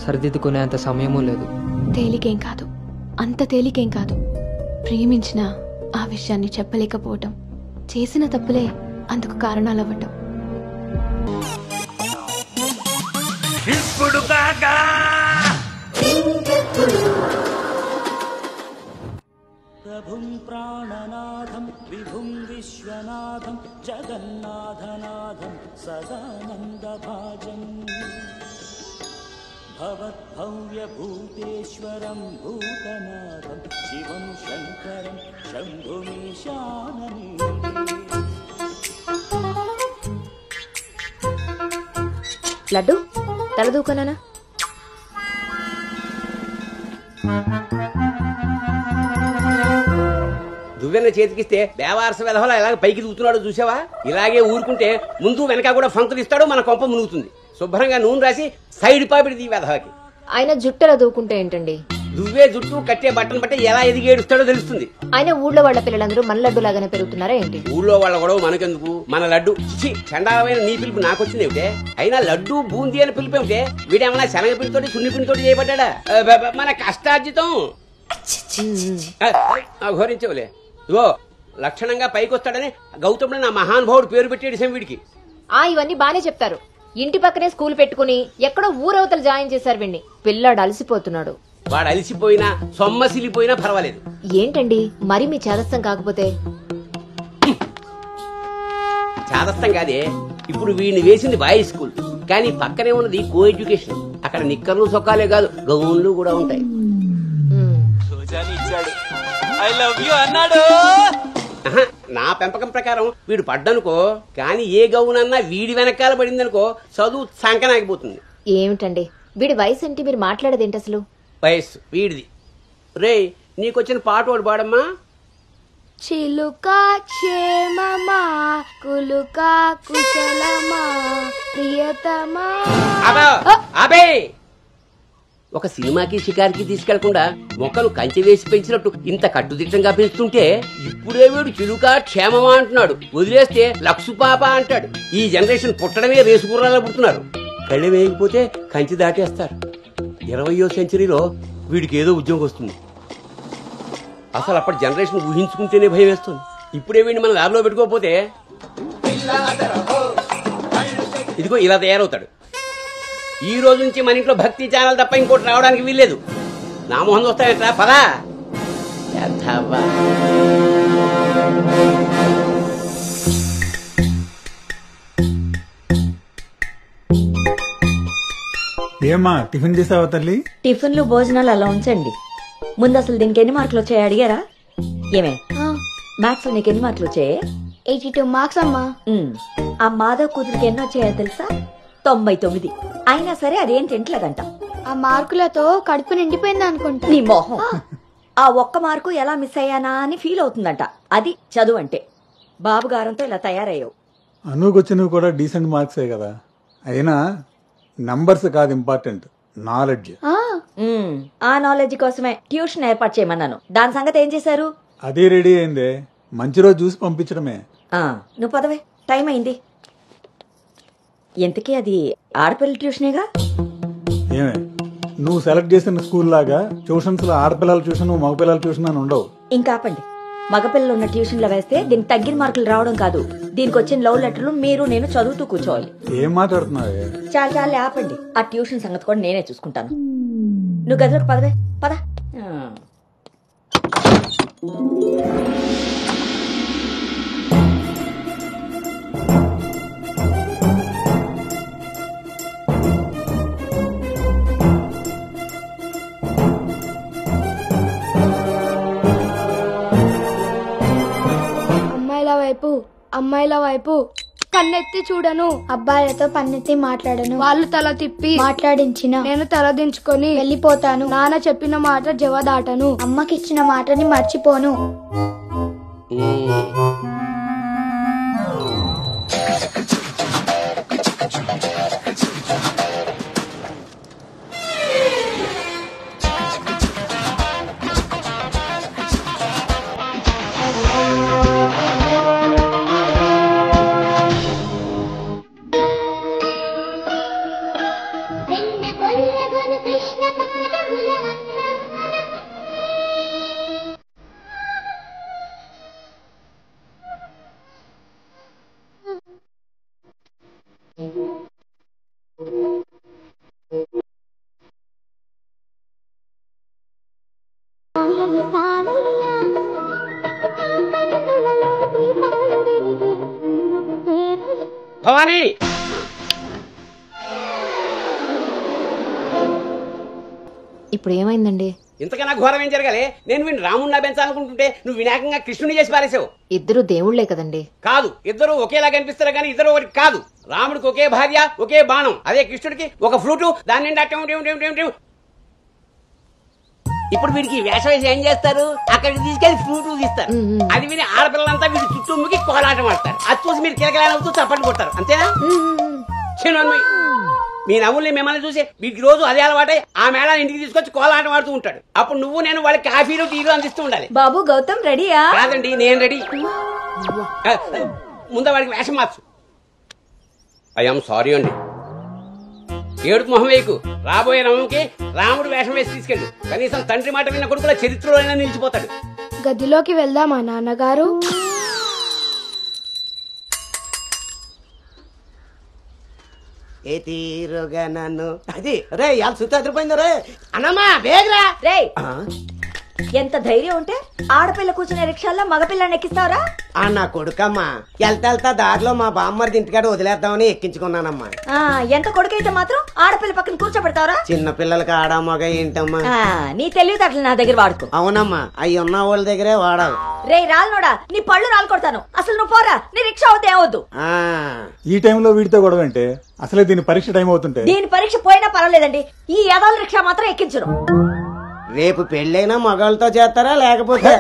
సరిదిద్దుకునేంత సమయమూ లేదు. తేలికేం కాదు, అంత తేలికేం కాదు. ప్రేమించిన ఆ విషయాన్ని చెప్పలేకపోవటం, చేసిన తప్పులే అందుకు కారణాలవ్వటం. ఇప్పుడు కాగా ప్రభుం ప్రాణనాథం విభుం విశ్వనాథం జగన్నాథనాథం సదానందభాజం భవద్భవ్యభూతేశ్వరం భూతనాథం శివం శంకరం శంభుమీశానని. లడ్డు తలదూకనా? దువ్వెన చేతికిస్తే దేవారస వెధవలా ఎలాగ పైకి దూకుతున్నాడో చూసావా? ఇలాగే ఊరుకుంటే ముందు వెనక కూడా ఫంకులు ఇస్తాడు, మన కొంప మునుగుతుంది. శుభ్రంగా నూనె రాసి సైడ్ పాపిడి వెధవకి. ఆయన జుట్టెలా దూకుంటే ఏంటండి? దువ్వే జుట్టు కట్టే బట్టను బట్టి ఎలా ఎదిగి ఏడుస్తాడో తెలుస్తుంది. ఆయన ఊళ్ళో వాళ్ళ పిల్లలందరూ మన లడ్డు లాగానే పెరుగుతున్నారా ఏంటి? ఊళ్ళో వాళ్ళ గొడవ మనకెందుకు? మన లడ్డు చండాలమైన నీ పిలుపు నాకొచ్చింది ఏమిటే? అయినా లడ్డు బూందీ అని పిలుపు ఏమిటే? వీడేమన్నా శనగపిండితోటి సున్నిపిండితోటి చేయబడ్డా? మన కష్టార్జితం ఘోరించవులే. ఇగో లక్షణంగా పైకొస్తాడని గౌతముడు నా మహానుభావుడు పేరు పెట్టాడు వీడికి. ఇవన్నీ బానే చెప్తారు. ఇంటి పక్కనే స్కూల్ పెట్టుకుని ఎక్కడో ఊరవతలు జాయిన్ చేశారు వీడిని. పిల్లాడు అలసిపోతున్నాడు. వాడు అలసిపోయినా సొమ్మసిలిపోయినా పర్వాలేదు. ఏంటండి మరి మీ చేదస్తం కాకపోతే? చాదస్తం కాదే, ఇప్పుడు వీడిని వేసింది బాయ్స్ స్కూల్, కానీ పక్కనే ఉన్నది కో ఎడ్యుకేషన్. అక్కడ నిక్కర్లు సొక్కాలే కాదు, గౌన్లు కూడా ఉంటాయి. ఐ లవ్ యు అన్నాడు. నా పెంపకం ప్రకారం వీడు పడ్డనుకో, కానీ ఏ గౌనన్నా వీడి వెనకాల పడిందనుకో చదువు సంకనాగిపోతుంది. ఏమిటండి వీడి వయసు ఏంటి? మీరు మాట్లాడేదేంటి అసలు? వయస్సు వీడిది. రే నీకొచ్చిన పాట వాడు పాడమ్మా. చిలుకా క్షేమమా కులుకా కుశలమా ప్రియతమా. అబే ఒక సినిమాకి షికారికి తీసుకెళ్లకుండా మొక్కలు కంచె వేసి పెంచినట్టు ఇంత కట్టుదిట్టంగా పెంచుతుంటే ఇప్పుడే వీడు చిలుక క్షేమమా అంటున్నాడు. వదిలేస్తే లక్సు పాప అంటాడు. ఈ జనరేషన్ పుట్టడమే రేసుగుర్రాలా పుడుతున్నారు. కళ్ళె వేయకపోతే కంచి దాటేస్తారు. 20వ సెంచరీలో వీడికి ఏదో ఉద్యోగం వస్తుంది. అసలు అప్పటి జనరేషన్ ఊహించుకుంటేనే భయం వేస్తుంది. ఇప్పుడే వీడిని మన ల్యాబ్లో పెట్టుకోకపోతే ఇదిగో ఇలా తయారవుతాడు. ఈ రోజు నుంచి మన ఇంట్లో భక్తి ఛానల్ తప్ప ఇంకోటి రావడానికి వీల్లేదు. నా మొహం వస్తాయంట పదా. ఏమా టిఫిన్ చేసావా తల్లి? టిఫిన్లు భోజనాలు అలా ఉంచండి. ముందు అసలు దీనికి ఎన్ని మార్కులు వచ్చాయి అడిగారా? ఏమే మ్యాథ్స్ లో నీకు ఎన్ని మార్కులు వచ్చాయి? 82 మార్క్స్ అమ్మా. ఆ మాధవ్ కూతురికి ఎన్ని వచ్చాయో తెలుసా? 99. అయినా సరే అదేం తింటలేదంట. ఆ మార్కులతో కడుపు నిండిపోయింది అనుకుంటా. నీ మొహం. ఆ ఒక్క మార్కు ఎలా మిస్ అయ్యానా అని ఫీల్ అవుతుందంట. అది చదువు అంటే. బాబు గారంతో ఇలా తయారయ్యావు. అనుకొచ్చినవి కూడా డీసెంట్ మార్క్సే కదా. అయినా నంబర్స్ కాదు ఇంపార్టెంట్, నాలెడ్జ్. ఆ నాలెడ్జ్ కోసమే ట్యూషన్ ఏర్పాటు చేయమన్నాను. దాని సంగతి ఏం చేశారు? అది రెడీ అయిందే, మంచి రోజు చూసి పంపించడమే. నువ్వు పదవే, టైం అయింది. ఎంతకీ అది ఆడపిల్లల ట్యూషనేగా? ఏమే నువ్వు సెలెక్ట్ చేసిన స్కూల్ లాగా ట్యూషన్స్ లో ఆడపిల్లల ట్యూషన్ మగపిల్లల ట్యూషన్ అని ఉండవు. ఇంకా ఆపండి. మగపిల్లలు ఉన్న ట్యూషన్ లో వేస్తే దీనికి తగ్గిన మార్కులు రావడం కాదు, దీనికి వచ్చిన లవ్ లెటర్లు మీరు నేను చదువుతూ కూర్చోవాలి. ఏం మాట్లాడుతున్నావే? చాలా ఆపండి. ఆ ట్యూషన్ సంగతి కూడా నేనే చూసుకుంటాను. నువ్వు గదిలోకి పదవే, పద. అమ్మాయిల వైపు కన్నెత్తి చూడను, అబ్బాయిలతో పన్నెత్తి మాట్లాడను, వాళ్ళు తల తిప్పి మాట్లాడించిన నేను తల దించుకొని వెళ్ళిపోతాను, నాన్న చెప్పిన మాట జవదాటను, అమ్మకిచ్చిన మాటని మర్చిపోను. భవానీ ఇప్పుడు ఏమైందండి? ఇంతకన్నా ఘోరం ఏం జరగాలి? నేను వీడిని రాముడిలా పెంచాలనుకుంటుంటే నువ్వు వినాయకంగా కృష్ణుని చేసి పారేసావు. ఇద్దరు దేవుళ్లే కదండి. కాదు, ఇద్దరు ఒకేలా కనిపిస్తారు కానీ ఇద్దరు ఒకటి కాదు. రాముడికి ఒకే భార్య, ఒకే బాణం. అదే కృష్ణుడికి ఒక ఫ్లూటు, దాని నిండా ఇప్పుడు వీడికి వేషం వేసి ఏం చేస్తారు? అక్కడికి తీసుకెళ్లి ఫ్లూట్ తీస్తారు. అది విని ఆడపిల్లలంతా వీడి చుట్టూ ముగి కోలాటం ఆడతారు. అది చూసి మీరు కిలకలాడుతూ చప్పట్లు కొడతారు. అంతేనా? మీ నవ్వుల్ని మిమ్మల్ని చూసి వీడికి రోజు అదే అలవాటై ఆ మేళాన్ని ఇంటికి తీసుకొచ్చి కోలాటం ఆడుతూ ఉంటాడు. అప్పుడు నువ్వు నేను వాళ్ళకి కాఫీలు టీలు అందిస్తూ ఉండాలి. బాబు గౌతమ్ రెడీయా? కాదండి, నేను రెడీ. ముందు వాడికి వేషం మార్చు. ఐఎమ్ సారీ అండి. ఏడుపు మొహం వేయకు. రాబోయే నవంకి రాముడు వేషం వేసి తీసుకెళ్ళు. కనీసం తండ్రి మాట విన్న కొడుకుల చరిత్రలో అయినా నిలిచిపోతాడు. గదిలోకి వెళ్దామా నాన్నగారు? ఏ తీరుగా నన్ను అది రే ఇవాళ సుత్తి అదిరిపోయింది రే అన్నమ్మా వేగరా రే ఎంత ధైర్యం ఉంటే ఆడపిల్ల కూర్చునే రిక్షాల్లో మగపిల్లని ఎక్కిస్తావరా? నా కొడుకమ్మా వెళ్తా దారిలో మా బామ్మర్ది ఇంటికాడ వదిలేద్దామని ఎక్కించుకున్నానమ్మా. ఎంత కొడుకైతే మాత్రం ఆడపిల్ల పక్కన కూర్చోబెడతావరా? చిన్న పిల్లలకి ఆడా మగ ఏంటమ్మా? నీ తెలివితేటలు నా దగ్గర వాడుకో. అవునమ్మా, అవి ఉన్న వాళ్ళ దగ్గరే వాడాలి. రే రాల్నోడా, నీ పళ్ళు రాలుకొడతాను. అసలు నువ్వు పోరా, నీ రిక్షా అవుతే ఏమవుద్దు. ఈ టైంలో వీడితో గొడవ అంటే అసలే దీని పరీక్ష టైం అవుతుంటే. దీని పరీక్ష పోయినా పర్వాలేదండి, ఈ యదాల రిక్షా మాత్రం ఎక్కించరు. రేపు పెళ్ళైనా మగాళ్ళతో చేస్తారా లేకపోతే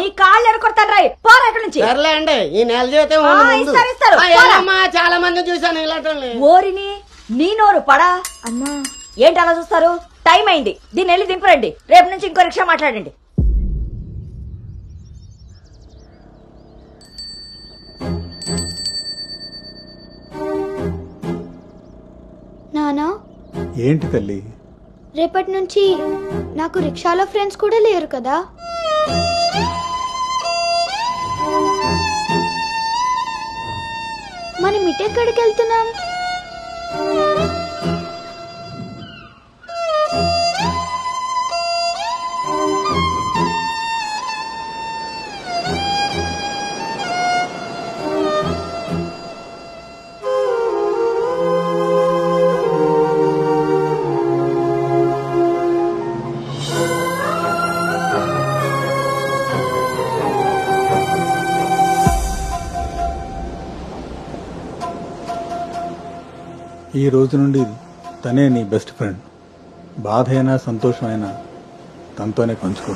నీ కాళ్ళు ఎరకొడతాను రాయ్, పోరా ఇక్కడి నుంచి. సర్లే అండి, ఈ నెల జీతం చాలా మంది చూసాను ఇలాంటి. ఓరిని నీ నోరు పడా అమ్మా. ఏంటి అలా చూస్తారు? టైం అయింది, దీన్ని వెళ్ళి దింపరండి. రేపు నుంచి ఇంకో రిక్షా మాట్లాడండి. నానా ఏంటి తల్లి? రేపటి నుంచి నాకు రిక్షాలో ఫ్రెండ్స్ కూడా లేరు కదా? మనం ఇటెక్కడికి వెళ్తున్నాం? ఈ రోజు నుండి తనే నీ బెస్ట్ ఫ్రెండ్. బాధ అయినా సంతోషమైనా తనతోనే పంచుకో.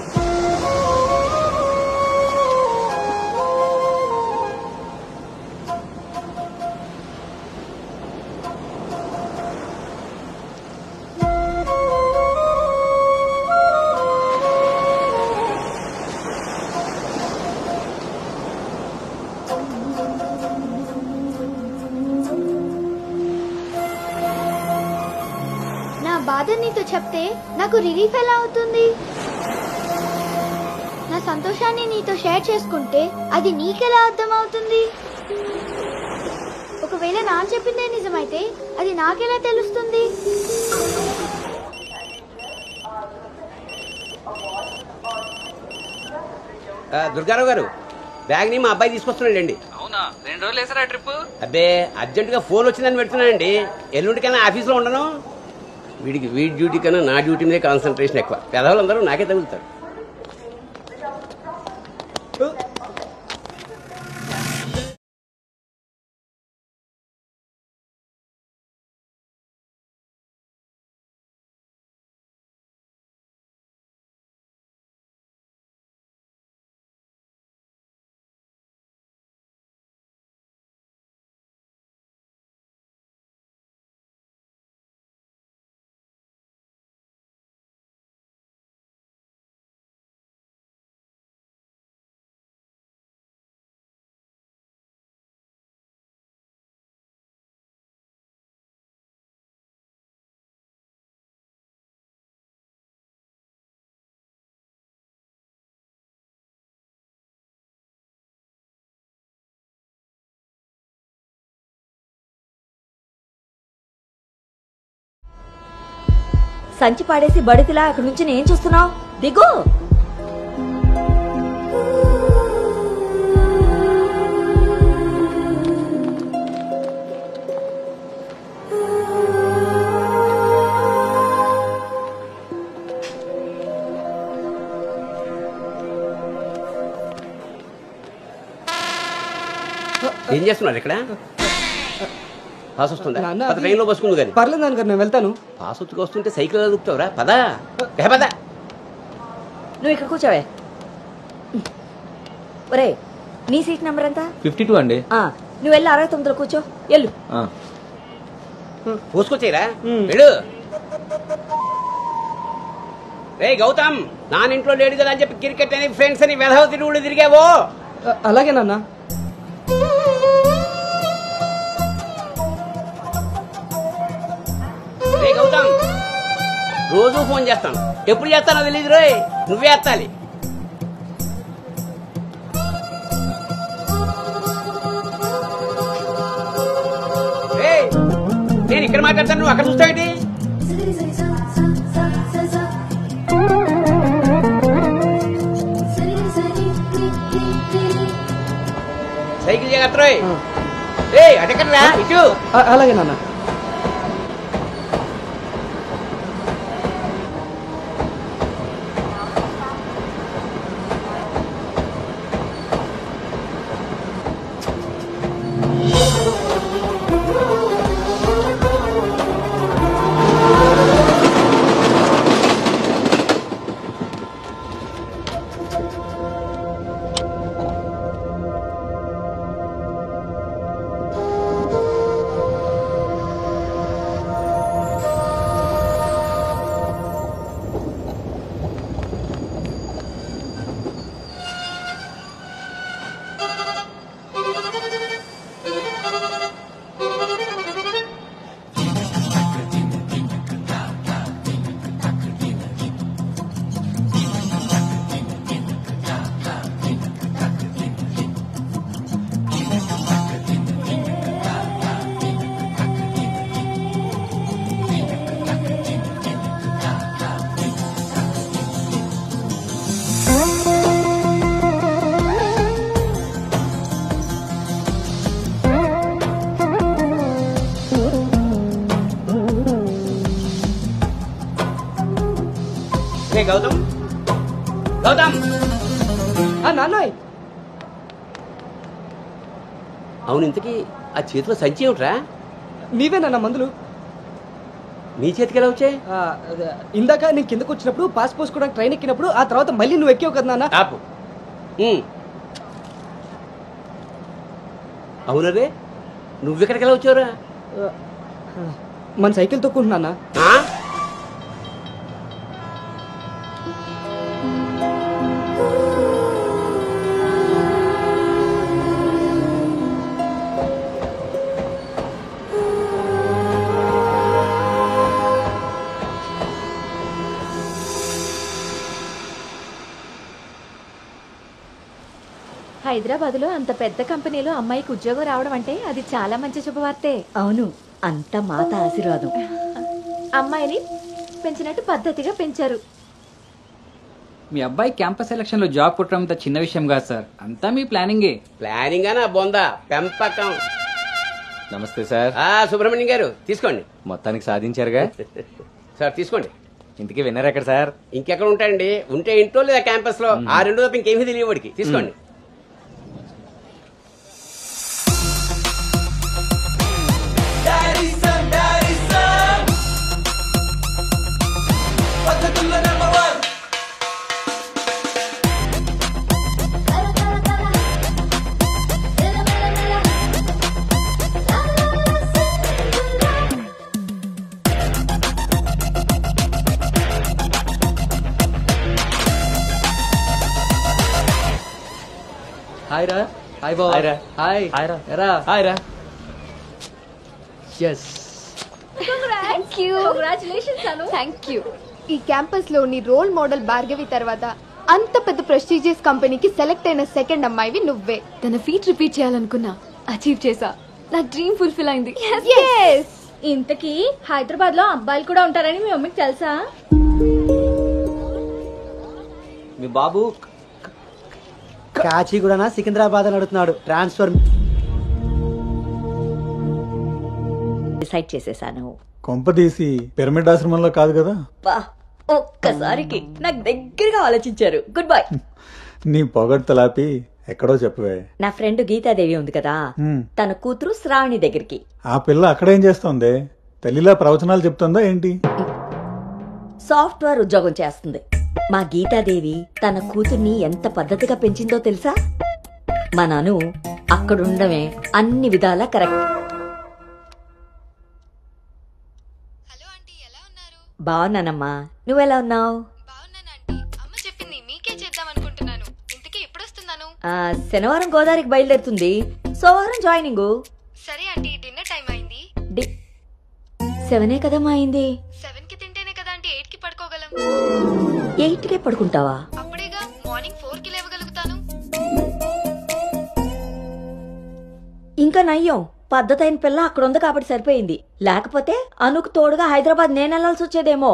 బాధ నీతో చెప్తే నాకు రిలీఫ్ ఎలా అవుతుంది? నా సంతోషాన్ని నీతో షేర్ చేసుకుంటే అది నీకెలా అర్థమవుతుంది? ఒకవేళ నా చెప్పిందే నిజమైతే అది నాకెలా తెలుస్తుంది? దుర్గారావు గారు, బ్యాగ్ ని మా అబ్బాయి తీసుకొస్తున్నాడండి. అవునా? 2 రోజులు వేసారా ట్రిప్? అబ్బే, అర్జెంట్ గా ఫోన్ వచ్చిందని పెడుతున్నానండి. ఎల్లుండికైనా ఆఫీస్ లో ఉండను. వీడి డ్యూటీ కన్నా నా డ్యూటీ మీద కాన్సన్ట్రేషన్ ఎక్కువ. పెదవులందరూ నాకే తగులుతారు. సంచి పాడేసి బడితిలా అక్కడి నుంచి ఏం చూస్తున్నావు? దిగు. ఏం చేస్తున్నారు ఇక్కడ? పాస్ వస్తుందా? ట్రైన్ లో బసుకుంది కానీ. పర్లేదు నాన్నగారు, నేను వెళ్తాను. పాస్ వచ్చుకు వస్తుంటే సైకిల్ దొక్కుతావురా? పదా పదా. నువ్వు ఇక్కడ కూర్చోవే. ఒరే, నీ సీట్ నెంబర్ ఎంత? 52 అండి. నువ్వు వెళ్ళి 69లో కూర్చో. వెళ్ళు. పోసుకొచ్చేరా వెళ్ళు. రే గౌతమ్, నానింట్లో లేడు కదా అని చెప్పి క్రికెట్ అని ఫ్రెండ్స్ అని వెధవ తిరుగుడు తిరిగావో. అలాగే నాన్న. రే గౌతమ్, రోజు ఫోన్ చేస్తాను, ఎప్పుడు చేస్తానో తెలియదు రోయ్, నువ్వే ఎత్తాలి. నేను ఇక్కడ మాట్లాడతాను, నువ్వు అక్కడ చూస్తావేంటి? సైకిల్ జాగ్రత్త రోయ్. అటెక్కడరా ఇటు. అలాగే నాన్న. గౌతమ్, గౌతమ్. నాన్నయ్, అవును, ఇంతకీ ఆ చేతిలో సంచి ఏమిట్రా? నీవేనా మందులు? నీ చేతికి ఎలా వచ్చాయి? ఇందాక నేను కిందకు వచ్చినప్పుడు పాస్ పోసుకోవడానికి ట్రైన్ ఎక్కినప్పుడు, ఆ తర్వాత మళ్ళీ నువ్వు ఎక్కావు కదా నాన్న. ఆపు. అవునరే, నువ్వెక్కడికి ఎలా వచ్చావురా? మన సైకిల్ తొక్కుంటున్నా. హైదరాబాద్ లో అంత పెద్ద కంపెనీలో అమ్మాయికి ఉద్యోగం రావడం అంటే అది చాలా మంచి శుభవార్తే. అవును, అంత మాత ఆశీర్వాదం. అమ్మాయిని పెంచినట్టు పద్ధతిగా పెంచారు. మీ అబ్బాయి క్యాంపస్ సెలక్షన్ లో జాబ్ కొట్టడం అంత చిన్న విషయం కాదు సార్, అంతా మీ ప్లానింగే. ప్లానింగ్ అనా బొందా పెంపకం. నమస్తే సార్. సుబ్రహ్మణ్యం గారు తీసుకోండి. మొత్తానికి సాధించారుగా. సార్ తీసుకోండి. ఇంటికి విన్నర్ ఎక్కడ సార్? ఇంకెక్కడ ఉంటాయండి, ఉంటే ఇంట్లో లేదా క్యాంపస్ లో. ఆ రెండు తప్ప ఇంకేమీ తెలియవాడికి. తీసుకోండి. హాయ్ రా. హాయ్ బాబు. హాయ్ రా. హాయ్. హాయ్ రా. ఎరా. హాయ్ రా. yes. Thank you. ఈ క్యాంపస్ లో నీ రోల్ మోడల్ భార్గవి తర్వాత అంత పెద్ద ప్రెస్టీజియస్ కంపెనీకి సెలెక్ట్ అయిన సెకండ్ అమ్మాయివి నువ్వే. తన ఫీట్ రిపీట్ చేయాలనుకున్నా, అచీవ్ చేసా. నా డ్రీమ్ ఫుల్ఫిల్ అయింది. ఇంతకీ హైదరాబాద్ లో అబ్బాయిలు కూడా ఉంటారని మీ మమ్మీకి తెలుసా? మీ బాబు కాచిగూడనా సికింద్రాబాద్ అని అడుగుతున్నాడు. ట్రాన్స్ఫర్ డిసైడ్ చేసేసాను. కొంపదీసి పిరమిడ్ ఆశ్రమంలో కాదు కదా? బా, ఒక్కసారికి నాకు దగ్గరగా ఆలోచించారు. Good bye. నీ పొగడ్తలాపి ఎక్కడో చెప్పవే. నా ఫ్రెండ్ గీతాదేవి ఉంది కదా, తన కూతురు శ్రావణి దగ్గరికి. ఆ పిల్ల అక్కడేం చేస్తోంది? తల్లిలా ప్రవచనాలు చెప్తుందా ఏంటి? సాఫ్ట్వేర్ ఉద్యోగం చేస్తుంది. మా గీతాదేవి తన కూతుర్ని ఎంత పద్ధతిగా పెంచిందో తెలుసా? మా నాను అక్కడుండమే అన్ని విధాలా కరెక్ట్. బాగున్నానమ్మా, నువ్వెలా ఉన్నావు? శనివారం గోదావరికి బయలుదేరుతుంది, సోమవారం జాయినింగ్. సరే ఆంటీ, డిన్నర్ టైం అయింది. 7 కదమ్మా అయింది. 7 కి తింటేనే కదా ఆంటీ 8 కి పడుకోగలం. 8కే పడుకుంటావా? అప్పుడేగా మార్నింగ్ 4 కి లేవగలుగుతాను. ఇంకా నయ్యం, పద్ధతైన పిల్ల అక్కడ ఉంది కాబట్టి సరిపోయింది. లేకపోతే అనుకు తోడుగా హైదరాబాద్ నేను వెళ్లాల్సి వచ్చేదేమో.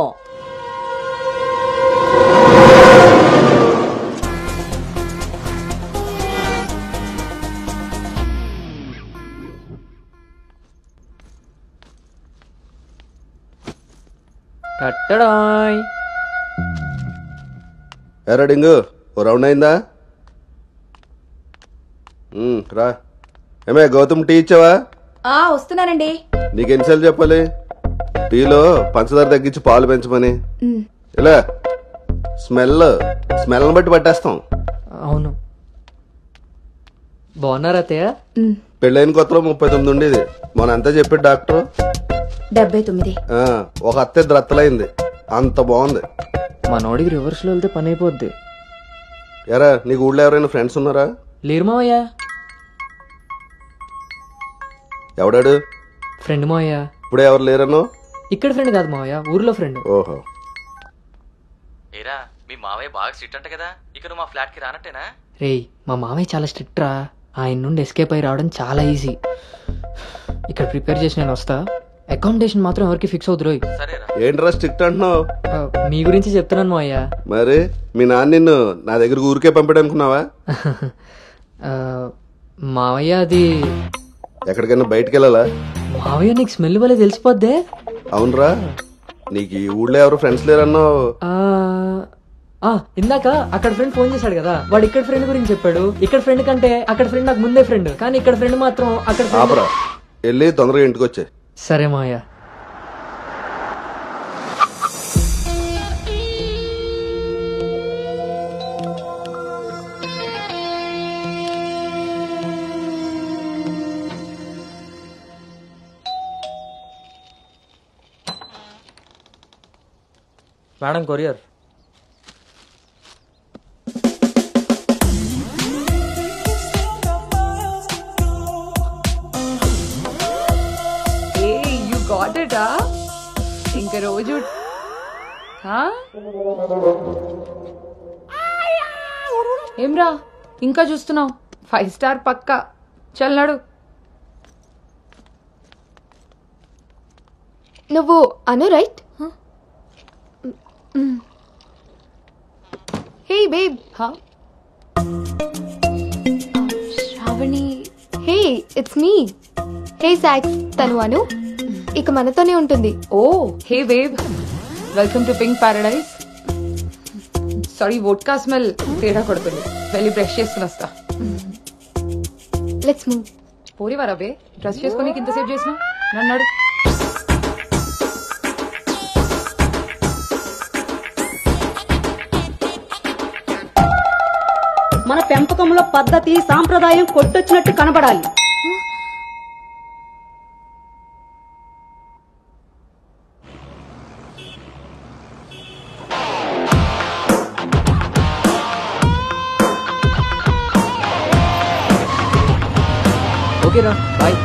ఎరా డింగు, ఓ రౌండ్ అయిందా? రా. ఏమే గౌతమ్, టీ ఇచ్చావా? వస్తున్నానండి. నీకెన్నిసార్లు చెప్పాలి టీలో పంచదార తగ్గించి పాలు పెంచమని? ఇలా స్మెల్ బట్టి పట్టేస్తాం. అవును. బాగున్నారా అత్తయ్య? పెళ్ళైన కొత్తలో 39 ఉండేది, మొన్న అంతా చెప్పాడు డాక్టర్. 79. ఒక అత్తే ద్రత్తలైంది, అంత బాగుంది. మనోడికి రివర్స్ లో వెళ్తే పని అయిపోద్ది. ఎరా, నీకు ఊళ్ళో ఎవరైనా ఫ్రెండ్స్ ఉన్నారా? లేరు మావయ్య. ఎవడాడు? ఫ్రెండ్ మావయ్య. ఇప్పుడే ఎవరు లేరను? ఇక్కడ ఫ్రెండ్ కాదు మావయ్య, ఊర్లో ఫ్రెండ్. ఓహో. ఏరా, మీ మావయ్య బాగా స్ట్రిక్ట్ అంట కదా, ఇక నువ్వు మా ఫ్లాట్ కి రానట్టేనా? రేయ్, మా మావయ్య చాలా స్ట్రిక్ట్ రా. ఆయన నుండి ఎస్కేప్ అయి రావడం చాలా ఈజీ. ఇక్కడ ప్రిపేర్ చేసి నేను వస్తా. అకామిడేషన్ మాత్రం ఎవరికి ఫిక్స్ అవుతురు. ఏంట్రా స్ట్రిక్ట్ అంటున్నావు? మీ గురించి చెప్తున్నాను మావయ్య. మరి మీ నాన్న నిన్ను నా దగ్గరకు ఊరికే పంపాడనుకున్నావా? మావయ్య అది ఎక్కడికైనా బయటకు వెళ్ళాలా? మావయ్య నీకు స్మెల్ వల్లే తెలిసిపోద్దే. అవునరా, నీకు ఈ ఊళ్ళో ఎవరు ఫ్రెండ్స్ లేరన్నావు. ఇందాక అక్కడ ఫ్రెండ్ ఫోన్ చేశాడు కదా, వాడు ఇక్కడ ఫ్రెండ్ గురించి చెప్పాడు. ఇక్కడ ఫ్రెండ్ కంటే అక్కడ ఫ్రెండ్ నాకు ముందే ఫ్రెండ్, కానీ ఇక్కడ ఫ్రెండ్ మాత్రం అక్కడ ఆపరా, వెళ్ళి తొందరగా ఇంటికి వచ్చే. సరే మావయ్య. Madam, courier. ఇంక రోజు ఏమ్రా ఇంకా చూస్తున్నావు? 5 స్టార్ పక్కా. చల్లాడు. నువ్వు Anu right? Hey babe. Shravani. Hey, it's me. Hey socks, తను అను. ఇక మనతోనే ఉంటుంది. Oh hey babe, welcome to pink paradise. Sorry, vodka smell తేడా కొడుతుంది. వెళ్ళి బ్రష్ చేసుకుని వస్తా. Let's move. పోరివారా బే, డ్రెస్ చేసుకుని ఇంతసేపు చేసినా? నన్నాడు. మన పెంపకంలో పద్ధతి సాంప్రదాయం కొట్టొచ్చినట్టు కనబడాలి. ఓకేరా, బాయ్.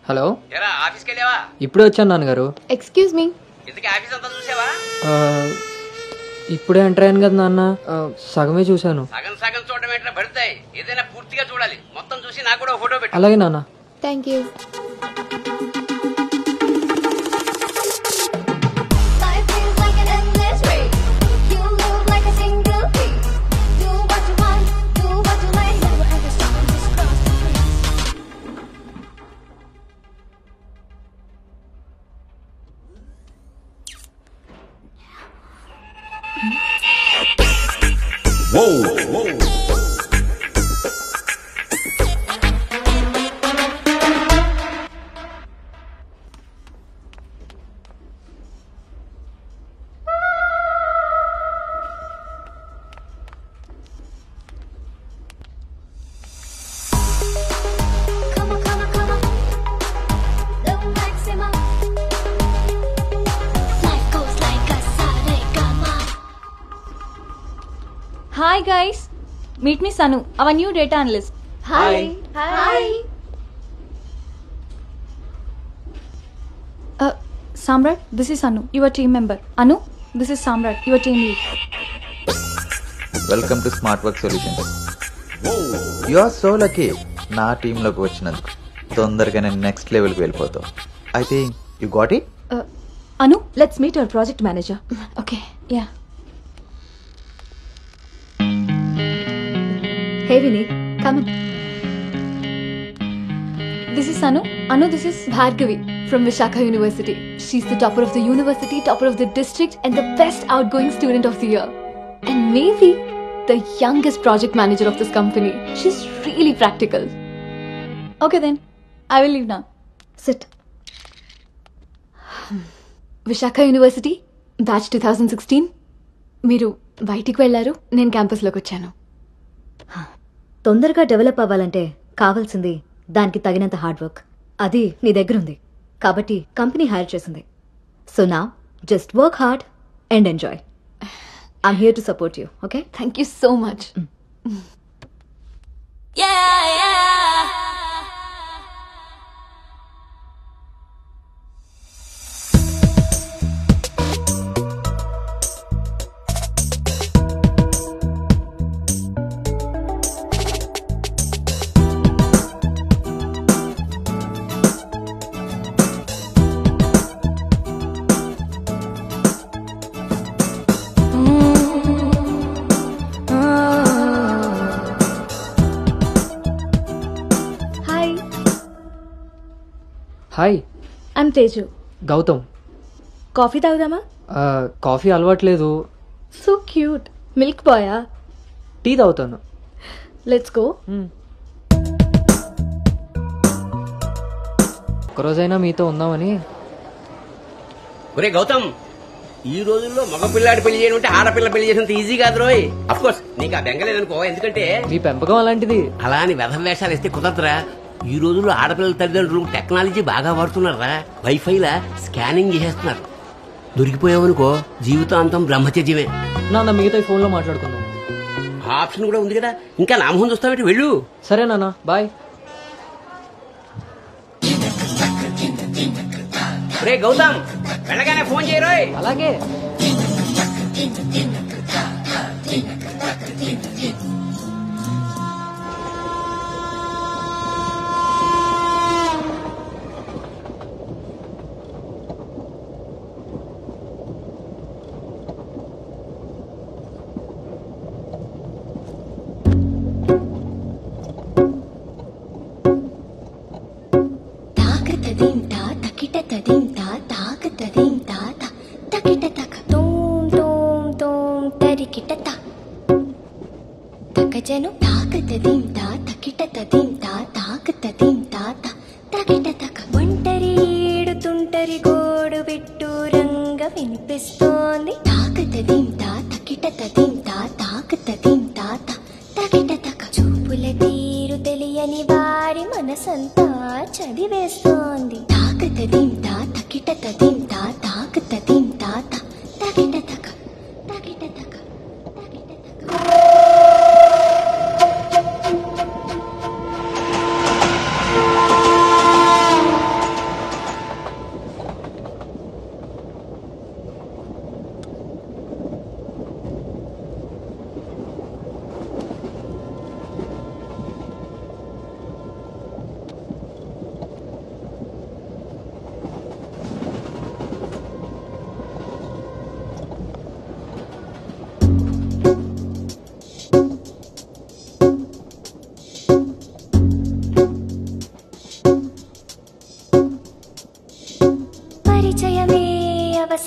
హలో, ఆఫీస్కి వెళ్ళావా? ఇప్పుడే వచ్చాను నాన్నగారు. Excuse me. ఎందుకు ఆఫీస్ అంతా చూసావా? ఇప్పుడే ఎంటర్ అయ్యాను కదా నాన్న, సగమే చూశాను. సగం సగం చూడడం ఏంటో పడతాయి, ఏదైనా పూర్తిగా చూడాలి. మొత్తం చూసి నాకు కూడా ఫోటో పెట్టు. అలాగే నాన్న. Thank you. Hi guys, meet me Sanu, our new data analyst. Hi. Hi. Samrat, this is Anu, your team member. Anu, this is Samrat, your team lead. Welcome to Smart Work Solutions. You are so lucky నా టీంలోకి వచ్చినందుకు. తొందరగానే next లెవెల్కి వెళ్ళిపోతావు. I think you got it. Anu, let's meet our project manager. Okay, yeah. Hey Vinay, come in. This is Anu. Anu, this is Bhargavi from Vishakha University. She's the topper of the university, topper of the district, and the best outgoing student of the year. And maybe the youngest project manager of this company. She's really practical. Okay then, I will leave now. Sit. Vishakha University, batch 2016. మీరు బయటికి వెళ్ళారు, నేను క్యాంపస్లోకి వచ్చాను. తొందరగా develop అవ్వాలంటే కావాల్సింది దానికి తగినంత హార్డ్ వర్క్. అది నీ దగ్గర ఉంది కాబట్టి కంపెనీ హైర్ చేసింది. సో నా just work hard and enjoy. I'm here to support you. Okay, thank you so much. Hi, I'm Teju. Gautam. Coffee తాగుదామా? కాఫీ అలవాట్లేదు. So cute. మిల్క్ బాయా? టీ తాగుతాను. Let's go. ఒక్కరోజైనా మీతో ఉందామని. ఒరే గౌతమ్, ఈ రోజుల్లో మగ పిల్లాడి పెళ్లి చేయడం అంటే ఆడపిల్ల పెళ్లి చేసినంత ఈజీ కాదు రోయ్. అఫ్ కోర్స్ నీకు ఆ బెంగలేదనుకో, ఎందుకంటే మీ పెంపకం అలాంటిది. అలా అని వెధ వేషాలు వేస్తే కుదరదురా. ఈ రోజుల్లో ఆడపిల్లల తల్లిదండ్రులు టెక్నాలజీ బాగా వాడుతున్నారా. వైఫైలా స్కానింగ్ చేసేస్తున్నారు. దొరికిపోయావనుకో జీవితాంతం బ్రహ్మచర్యమే. నాన్న మిగతా ఫోన్ లో మాట్లాడుకుందాం. ఆ ఆప్షన్ కూడా ఉంది కదా. ఇంకా నా మొహం చూస్తావేంటి, వెళ్ళు. సరే నాన్న, బాయ్. రే గౌతమ్, వెళ్ళగానే ఫోన్ చేయరోయ్. అలాగే. తకజను తాకతదీం తా తకిటతదీం తా తాకతదీం తా తకిటతక ఒంటరి ఏడుతుంటరి గోడు పెట్టు రంగ వినిపిస్తోంది. తాకతదీం తా తకిటతదీం తా తాకతదీం తా తకిటతక చూపుల తీరు తెలియని వారి మనసంతా చదివేస్తోంది. తాకతదీం తా తకిటతదీం తా తాకతదీం తా తకిటతక తకిటతక.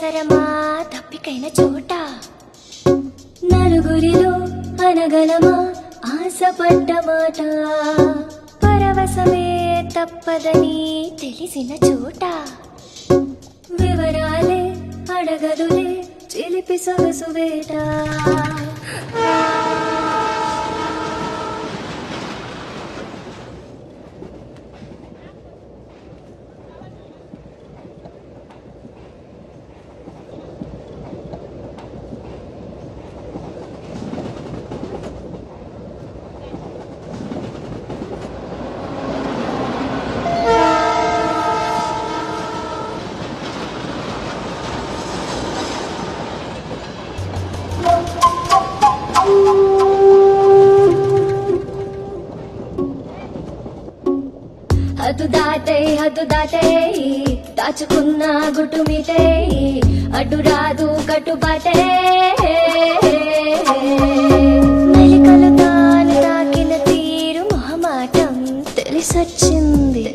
అవసరమా తప్పికైన చోట నలుగురిలో అనగలమా ఆశపడ్డ మాట పరవశమే తప్పదని తెలిసిన చోట వివరాలే అడగదులే చిలిపి సొగసు వేట హద్దు దాటే దాచుకున్న గుట్టు మీటే అడ్డు రాదు కట్టుబాటే మెలికలు తాను తాకిన తీరు మొహమాటం తెలిసొచ్చింది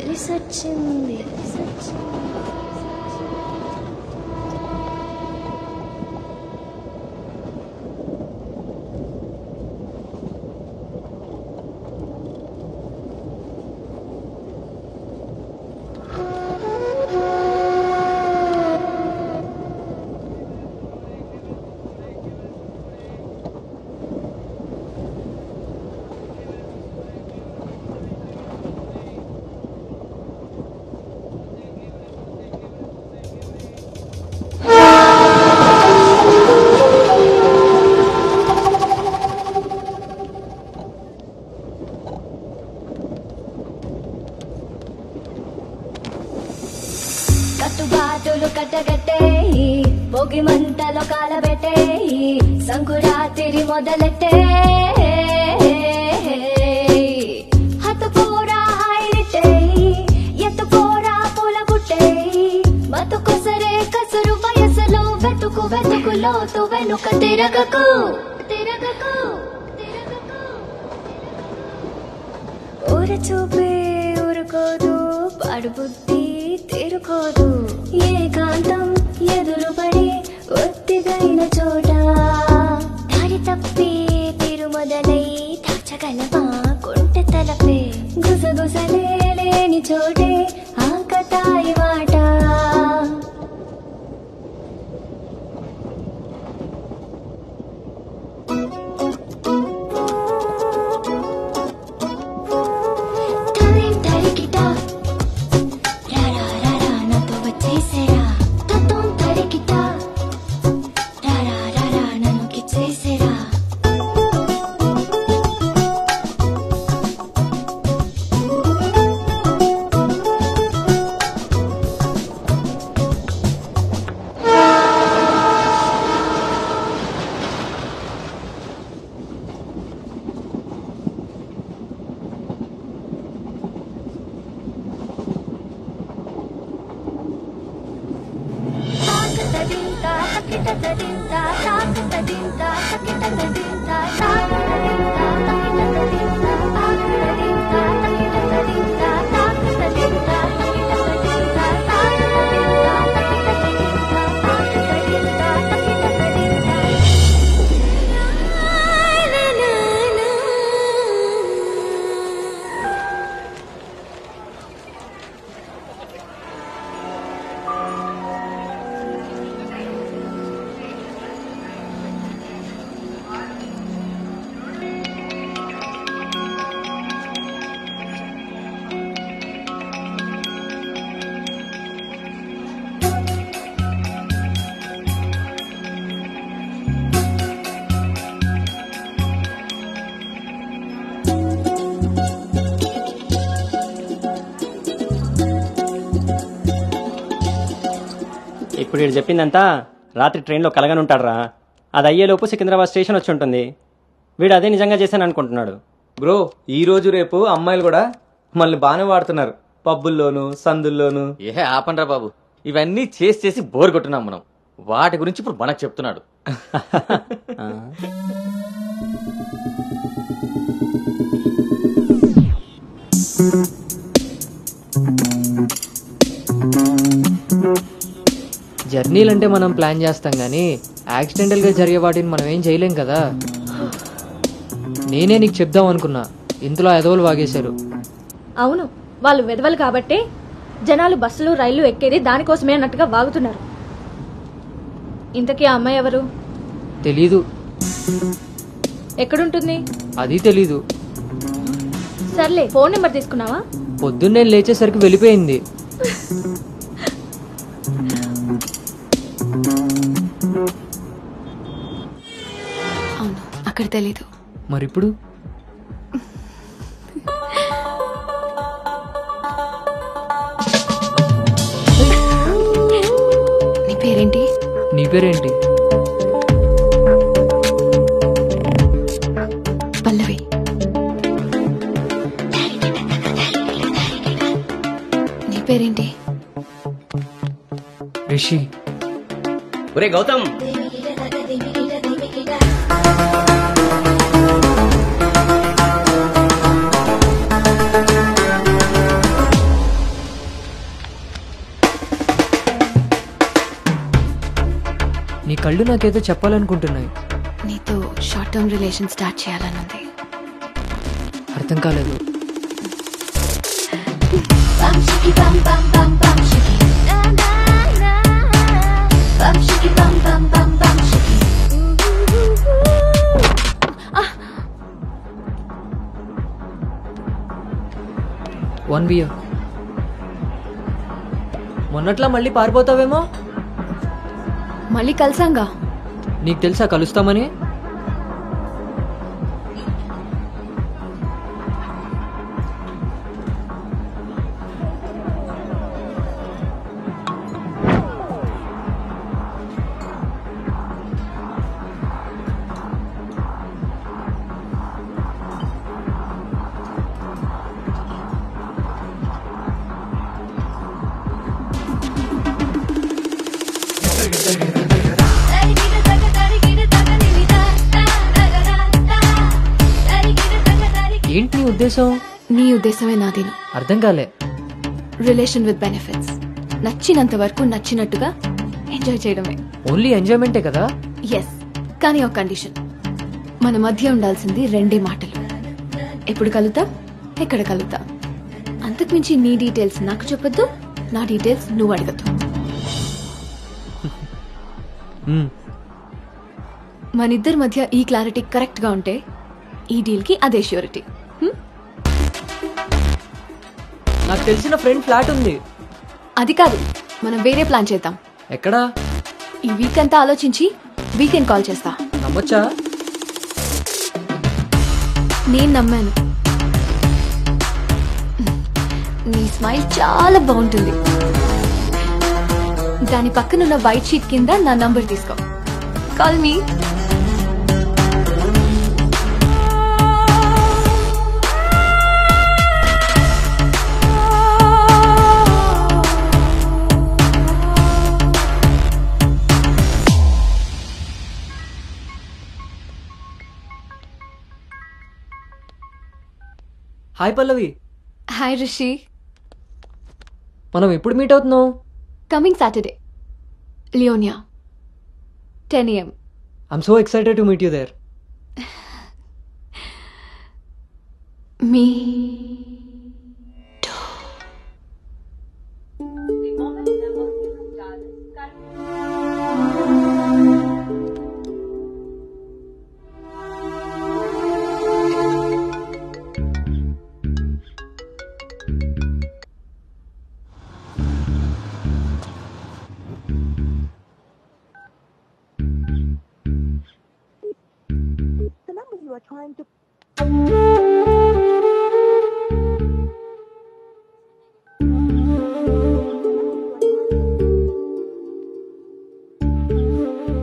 కట్టుబాటులు కట్టగట్టే పొగి మంటలో కాలబెట్టే సంకురాత్రి మొదలెట్టే హతుకోరా హైలిట్టే ఎత్తుకోరా పూలబుట్టే బతుకొసరే కసురు వయసులో వెతుకులోతు వెనుక తిరగకు ఊర చూపే ఊరుకోదు పాడు బుద్ధి తీరుకోదు ఏకాంతం ఎదురుపడి ఒత్తిగైన చోట దారి తప్పి తీరు మొదలై దాచగలమా కొంటె తలపే గుసగుసలే లేని చోటే ఆకతాయి మాట ఇప్పుడు వీడు చెప్పిందంతా రాత్రి ట్రైన్లో కలగని ఉంటాడురా. అది అయ్యేలోపు సికింద్రాబాద్ స్టేషన్ వచ్చి ఉంటుంది. వీడు అదే నిజంగా చేశాను అనుకుంటున్నాడు. బ్రో ఈ రోజు రేపు అమ్మాయిలు కూడా మనల్ని బాగానే వాడుతున్నారు, పబ్బుల్లోను సందుల్లోను. ఆపండ్రా బాబు, ఇవన్నీ చేసి చేసి బోర్ కొట్టున్నాం మనం. వాటి గురించి ఇప్పుడు మనకు చెప్తున్నాడు. జర్నీలంటే మనం ప్లాన్ చేస్తాం కానీ యాక్సిడెంటల్గా జరిగే వాటిని మనం ఏం చేయలేం కదా. నేనే నీకు చెప్దాం అనుకున్నా, ఇంతలో ఎదవలు వాగేశారు. అవును, వాళ్ళు వెదవలు కాబట్టే జనాలు బస్సులు రైళ్లు ఎక్కేది దానికోసమే అన్నట్టుగా వాగుతున్నారు. ఇంతకీ ఆ అమ్మాయి ఎవరు? తెలీదు. ఎక్కడుంటుంది? అది తెలీదు. సర్లే, ఫోన్ నెంబర్ తీసుకున్నావా? పొద్దున్నే లేచేసరికి వెళ్ళిపోయింది. అవును, అక్కడ తెలీదు. మరిప్పుడు నీ పేరేంటి? నీ పేరేంటి? పల్లవి. నీ పేరేంటి? రిషి. ఒరే గౌతమ్, నీ కళ్ళు నాకేదో చెప్పాలనుకుంటున్నాయి. నీతో షార్ట్ టర్మ్ రిలేషన్ స్టార్ట్ చేయాలనుంది. అర్థం కాలేదు. One beer. మొన్నట్లా మళ్ళీ పారిపోతావేమో. మళ్ళీ కలిసాంగా. నీకు తెలుసా కలుస్తామని? ఏంటి నీ ఉద్దేశం? నీ ఉద్దేశమే నాదేను. అర్థం కాలే. Relation with benefits. నచ్చినంత వరకు నచ్చినట్టుగా ఎంజాయ్ చేయడమే. ఓన్లీ ఎంజాయ్మెంటే కదా? ఎస్, కానీ ఒక కండిషన్. మన మధ్య ఉండాల్సింది రెండే మాటలు. ఎప్పుడు కలుద్దాం, ఎక్కడ కలుద్దాం. అంతకుమించి నీ డీటెయిల్స్ నాకు చెప్పొద్దు, నా డీటెయిల్స్ నువ్వు అడగద్దు. మనిద్దరి మధ్య ఈ క్లారిటీ కరెక్ట్ గా ఉంటే ఈ డీల్ కి అదే ష్యూరిటీ. నాకు తెలిసిన ఫ్రెండ్ ఫ్లాట్ ఉంది. అది కాదు, మనం వేరే ప్లాన్ చేద్దాం. ఎక్కడా? ఈ వీక్ అంతా ఆలోచించి వీకెండ్ కాల్ చేస్తా. నమ్మొచ్చా? నేను నమ్మాను. నీ స్మైల్ చాలా బాగుంటుంది. దాని పక్కనున్న వైట్ షీట్ కింద నా నంబర్ తీసుకో. Call me. Hi Pallavi. Hi Rishi. మనం ఎప్పుడు మీట్ అవుతున్నావు? Coming Saturday, Leonia, 10 AM. I'm so excited to meet you there. మీ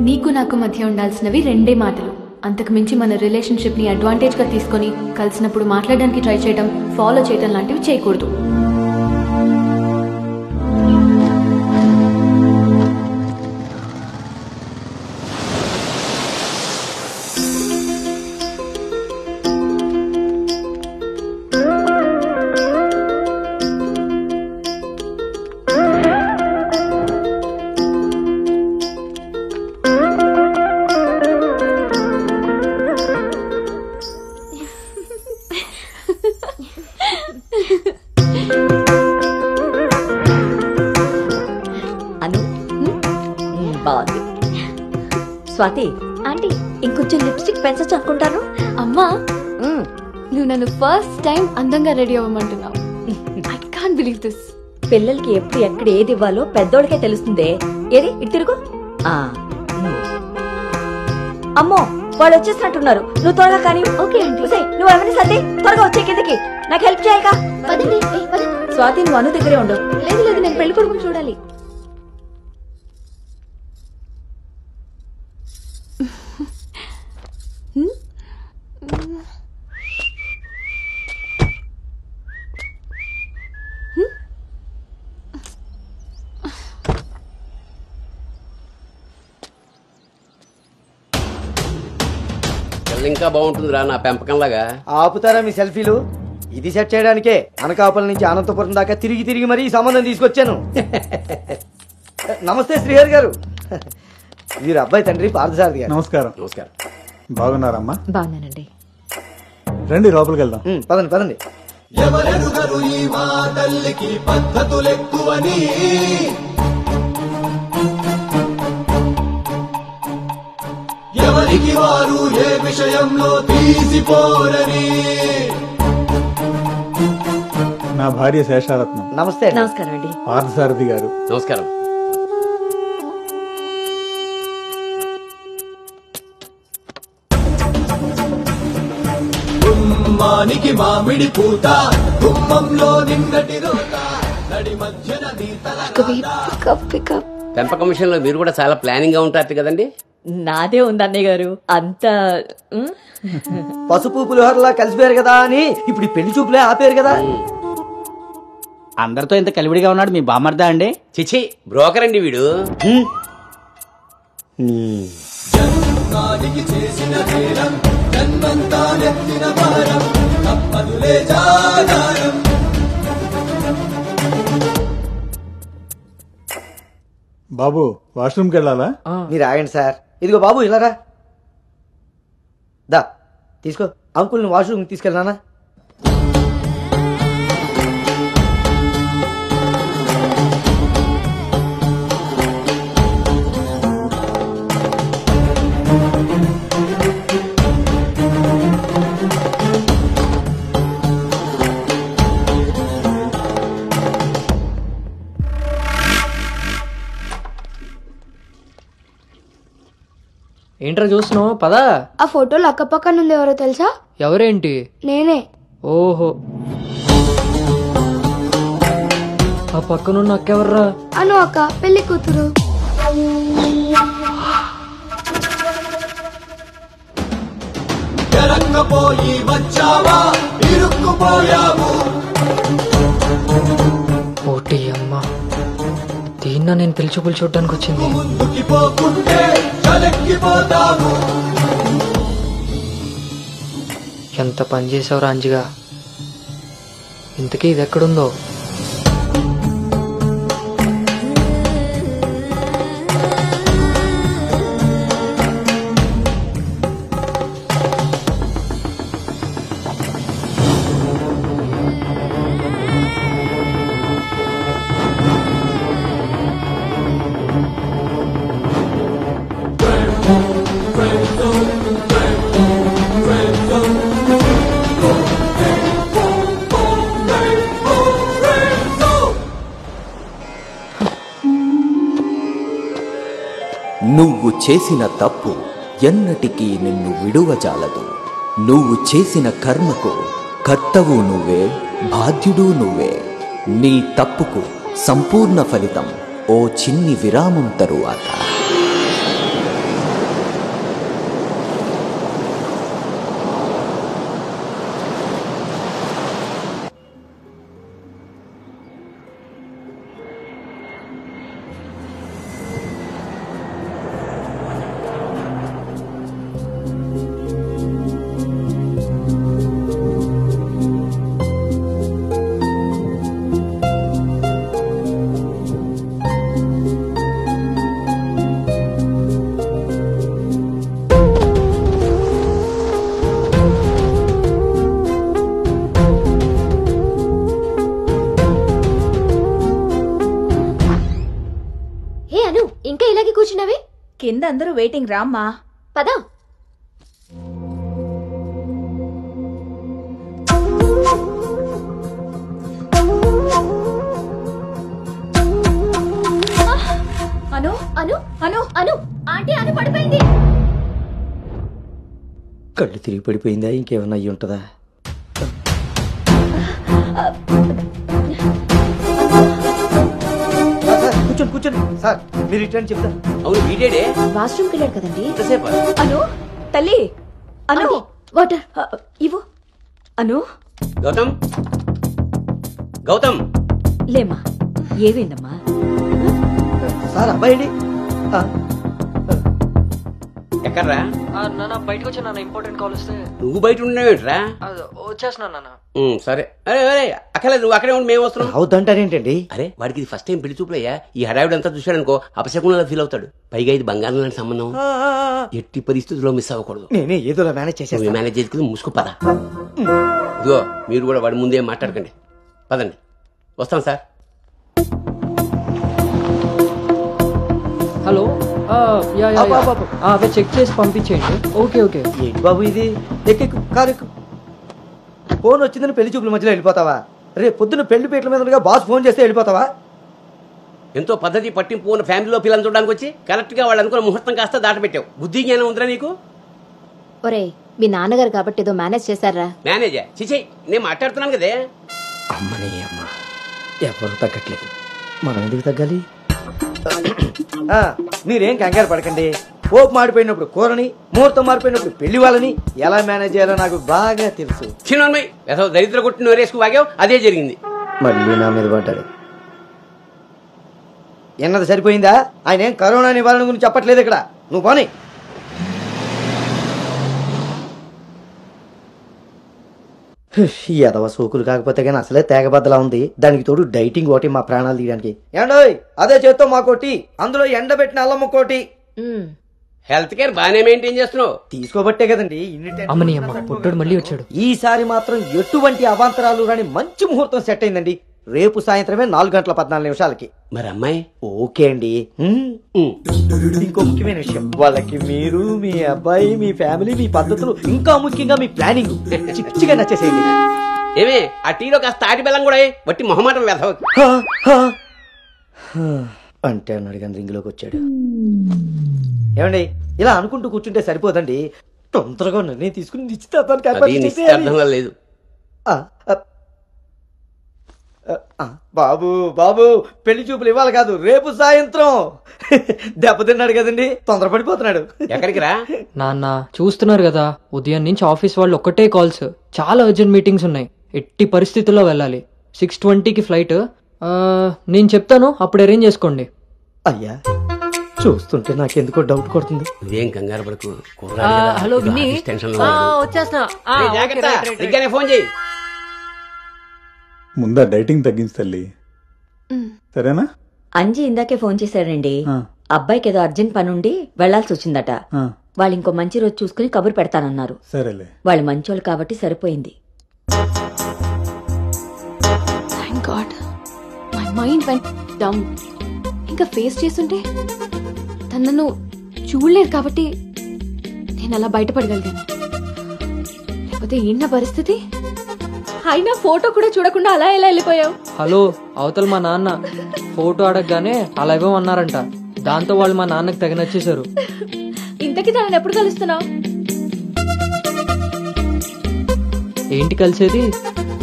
నీకు నాకు మధ్య ఉండాల్సినవి రెండే మాటలు. అంతకు మించి మన రిలేషన్షిప్ ని అడ్వాంటేజ్ గా తీసుకొని కలిసినప్పుడు మాట్లాడడానికి ట్రై చేయడం, ఫాలో చేయడం లాంటివి చేయకూడదు. స్వాతి ఆంటీ ఇంకొంచెం లిప్స్టిక్ పెంచచ్చు అనుకుంటాను. అమ్మా నువ్వు నన్ను ఫస్ట్ టైం అందంగా రెడీ అవ్వమంటున్నావు. I can't believe this. పిల్లలకి ఎప్పుడు ఎక్కడ ఏది ఇవ్వాలో పెద్దోళ్ళకే తెలుస్తుందే. ఏది ఇటు తిరుగు. అమ్మో వాళ్ళు వచ్చేసినట్టున్నారు. నువ్వు త్వరగా కానీ. ఓకే అండి. నువ్వు ఎవరిని సర్ది త్వరగా వచ్చే కిందకి. నాకు హెల్ప్ చేయాలిగా. పదండి. స్వాతి నువ్వు అను దగ్గరే ఉండు. లేదు లేదు, నేను పెళ్లి కొడుకుని చూడాలి. ఇంకా బాగుంటుందిరా నా పెంపకంలాగా. ఆపుతారా మీ సెల్ఫీలు? ఇది సెట్ చేయడానికే అనకాపల్లి నుంచి అనంతపురం దాకా తిరిగి తిరిగి మరీ ఈ సంబంధం తీసుకొచ్చాను. నమస్తే శ్రీహరి గారు. వీరు అబ్బాయి తండ్రి పార్థసారథి గారు. నమస్కారం. నమస్కారం. బాగున్నారమ్మా? బాగున్నానండి. రండి లోపలికి వెళ్దాం. పదండి పదండి. ఎవరెరుగరు ఈ మా తల్లికి పద్ధతులెక్కువని, ఎవరికి వారు ఏ విషయంలో తీసిపోరని. నా భార్య శేషారత్నం. నమస్తే. నమస్కారం అండి. పార్థసారథి గారు. నమస్కారం. గుమ్మానికి మామిడి పూత, గుమ్మంలో నిన్నటి రోత, నడి మధ్యన పెంపకం విషయంలో మీరు కూడా చాలా ప్లానింగ్ గా ఉంటారు కదండి. నాదే ఉంది అన్నయ్య గారు. అంత పసుపు పులిహోరలా కలిసిపోయారు కదా అని ఇప్పుడు ఈ పెళ్లి చూపులే ఆపేరు కదా. అందరితో ఇంత కలివిడిగా ఉన్నాడు మీ బామర్దా అండి? చిచి బ్రోకర్ అండి వీడు. జన్మానికి చేసిన నేరం, జన్మంతా నెత్తిన భారం, తప్పదులే జాగారం. బాబు వాష్రూమ్కి వెళ్ళాలా? మీరు ఆగండి సార్. ఇదిగో బాబు ఇలారా. దా తీసుకో. అంకుల్ని వాష్రూమ్ తీసుకెళ్ళానా? ఏంట్రా చూస్తున్నావు? పదా. ఆ ఫోటోలు అక్క పక్కన ఉంది. ఎవరో తెలుసా? ఎవరేంటి? నేనే. ఓహో, ఆ పక్కనున్న అక్కెవర్రా? అను అక్క, పెళ్లి కూతురు. ఎరక్కపోయి వచ్చావా, ఇరుక్కుపోయావు. ఓటి అమ్మా, దీన్నా నేను పిలిచి చూడ్డానికి వచ్చింది. ముందుకి పోకుంటే చలెక్కిపోతావు. ఎంత పని చేసావు రాంజిగా. ఇంతకీ ఇది ఎక్కడుందో? నువ్వు చేసిన తప్పు ఎన్నటికీ నిన్ను విడువజాలదు. నువ్వు చేసిన కర్మకు కర్తవు నువ్వే, బాధ్యుడు నువ్వే. నీ తప్పుకు సంపూర్ణ ఫలితం ఓ చిన్ని విరామం తరువాత. ఇంకా ఇలాగే కూర్చున్నావే? కింద అందరూ వెయిటింగ్ రామ్మా. పదా. అను అను అను అను ఆంటీ అను పడిపోయింది. కళ్ళు తిరిగి పడిపోయిందా, ఇంకేమన్నా అయ్యి ఉంటుందా? కూర్చోండి కూర్చోండి సార్, మీరు రిటర్న్ చెప్తారు. అవును వీడేడే వాష్రూమ్కి వెళ్ళాడు కదండి. ఎంతసేపు? అను తల్లి అను వాటర్ ఇవ్వు. అను గౌతమ్ గౌతమ్ లేమ్మా, ఏమైందమ్మా? సార్ అబ్బాయి ఎక్కడ్రా? నాన్న బయటకు వచ్చా నాన్న, ఇంపార్టెంట్ కాల్ వస్తే. నువ్వు బయట ఉండేవేంట్రా? వచ్చేస్తున్నా నాన్న. సరే. అరే అరే అక్కర్లేదు, నువ్వు అక్కడే ఉండి మేము వస్తున్నాం. అవుతుంటారేంటండి? అరే వాడికి ఇది ఫస్ట్ టైం పెళ్లి చూపులయ్యా. ఈ హడావిడి అంతా చూశాడనుకో అపశకునంలా ఫీల్ అవుతాడు. పైగా ఇది బంగారం లాంటి సంబంధం, ఎట్టి పరిస్థితుల్లో మిస్ అవ్వకూడదు. నేనే ఏదోలా మేనేజ్ చేసేస్తాను. మేనేజ్ చేసుకుని ముసుకు పద. ఇదిగో మీరు కూడా వాడి ముందే మాట్లాడకండి. పదండి, వస్తాం సార్. హలో, అవే చెక్ చేసి పంపించేయండి. Okay okay. ఏంటి బాబు ఇది? ఎక్కెక్కు కారు ఎక్కు. ఫోన్ వచ్చిందని పెళ్లి చూపుల మధ్యలో వెళ్ళిపోతావా? రేపు పొద్దున్న పెళ్లి పీటల మీద బాస్ ఫోన్ చేస్తే వెళ్ళిపోతావా? ఎంతో పద్ధతి పట్టింపు ఉన్న ఫ్యామిలీలో పిల్లలు చూడడానికి వచ్చి కరెక్ట్ గా వాళ్ళు అనుకున్న ముహూర్తం కాస్త దాటపెట్టావు. బుద్ధి జ్ఞానం ఉందిరా నీకు? ఒరే మీ నాన్నగారు కాబట్టి ఏదో మేనేజ్ చేశారా? మేనేజా? చిచే, నేను మాట్లాడుతున్నాను కదే. అమ్మని అమ్మ, ఎవరు తగ్గట్లేదు, మనం ఎందుకు తగ్గాలి? మీరేం కంగారు పడకండి. పోపు మాడిపోయినప్పుడు కూరని, ముహూర్తం మారిపోయినప్పుడు పెళ్లి వాళ్ళని ఎలా మేనేజ్ చేయాలో నాకు బాగా తెలుసు. చిన్నమ్మాయి దరిద్ర కొట్టి నోరేసుకు వాగావు, అదే జరిగింది. మళ్ళీ నా మీద పడ్డాడు. ఎన్నది సరిపోయిందా? ఆయన ఏం కరోనా నివారణ గురించి చెప్పట్లేదు ఇక్కడ. నువ్వు పోనీ. ఎదవ సోకులు కాకపోతే కానీ అసలే తేగబద్దలా ఉంది. దానికి తోడు డైటింగ్ ఒకటి మా ప్రాణాలు తీయడానికి. ఏండోయ్ అదే చేత్తో మా కోటి, అందులో ఎండబెట్టిన అల్లమ్మ కోటి. హెల్త్ కేర్ బాగానే మెయింటైన్ చేస్తున్నావు. తీసుకోబట్టే కదండి అమ్మని అమ్మ, పుట్టడు మళ్ళీ వచ్చాడు. ఈసారి మాత్రం ఎటువంటి అవాంతరాలు రాని మంచి ముహూర్తం సెట్ అయిందండి. రేపు సాయంత్రమే 4:14 మరి అమ్మాయి ఓకే అండి. ఇంకో ముఖ్యమైన విషయం, వాళ్ళకి మీరు, మీ అబ్బాయి, మీ ఫ్యామిలీ, మీ పద్ధతులు, ఇంకా ముఖ్యంగా మీ ప్లానింగ్ చిచ్చిగా నచ్చేసేయండి. ఏమే ఆ టీలో కాస్త తాటి బెల్లం కూడా బట్టి మొహమాటం వెధవ అంటే అన్నాడు కానీ రింగులోకి వచ్చాడు. ఏమండి ఇలా అనుకుంటూ కూర్చుంటే సరిపోదండి. తొందరగా నిర్ణయం తీసుకుని నిశ్చితార్థానికి లేదు. బాబు బాబు పెళ్లి చూపులు ఇవ్వాలి కాదు, రేపు సాయంత్రం. దెబ్బతిన్నాడు కదండి, తొందరపడిపోతున్నాడు. ఎక్కడికి రా నాన్న, చూస్తున్నారు కదా ఉదయం నుంచి ఆఫీస్ వాళ్ళు ఒక్కటే కాల్స్, చాలా అర్జెంట్ మీటింగ్స్ ఉన్నాయి. ఎట్టి పరిస్థితుల్లో వెళ్ళాలి. 6:20కి ఫ్లైట్. నేను చెప్తాను, అప్పుడు అరేంజ్ చేసుకోండి. అయ్యా చూస్తుంటే నాకెందుకో డౌట్ కొడుతుంది. నువ్వేం కంగారు పడకు. హలో విన్నీ, వచ్చేస్తున్నా. ఫోన్ చేయి. ముందా డైటింగ్ తగ్గించి తల్లి, సరేనా? అంజీ ఇందాకే ఫోన్ చేశాడండి. అబ్బాయికి ఏదో అర్జెంట్ పని ఉండి వెళ్లాల్సి వచ్చిందట. వాళ్ళు ఇంకో మంచి రోజు చూసుకుని కబురు పెడతానన్నారు. సరేలే, వాళ్ళు మంచోళ్ళు కాబట్టి సరిపోయింది. Thank God, my mind vent down. ఇంకా ఫేస్ చేస్తుంటే తను నన్ను చూడలేదు కాబట్టి నేను అలా బయటపడగలిగాను. లేకపోతే ఏంటి నా పరిస్థితి? అయినా ఫోటో కూడా చూడకుండా అలా ఎలా వెళ్ళిపోయావు? హలో, అవతల మా నాన్న ఫోటో అడగగానే అలా ఇవ్వమన్నారంట. దాంతో వాళ్ళు మా నాన్నకి తెగ నచ్చేశారు. ఇంతకీ తనని ఎప్పుడు కలుస్తున్నావు? ఏంటి కలిసేది?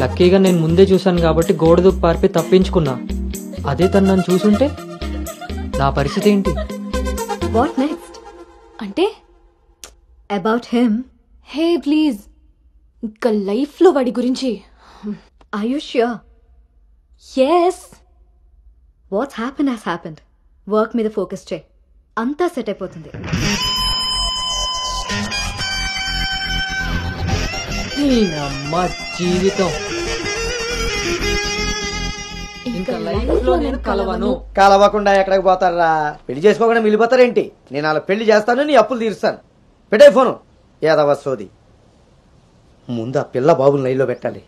లక్కీగా నేను ముందే చూశాను కాబట్టి గోడ దూకి పారిపోయి తప్పించుకున్నా. అదే తను నన్ను చూసుంటే నా పరిస్థితి ఏంటి? What next? అంటే అబౌట్ హిమ్. హే ప్లీజ్, ఇంకా లైఫ్ లో వాడి గురించి. Are you sure? yes. What's happen has happened. Work మీద ఫోకస్ చేయి, అంతా సెట్ అయిపోతుంది. అమ్మ జీవితం ఇంకా లైఫ్ లో నేను కలవను. కలవకుండా ఎక్కడికి పోతారా? పెళ్లి చేసుకోకుండా మిగిలిపోతారేంటి? నేను అలా పెళ్లి చేస్తాను, నీ అప్పులు తీరుస్తాను. పెట్టే ఫోను. ఏదవ సోది. ముందు ఆ పిల్ల బాబుని లైన్లో పెట్టాలి.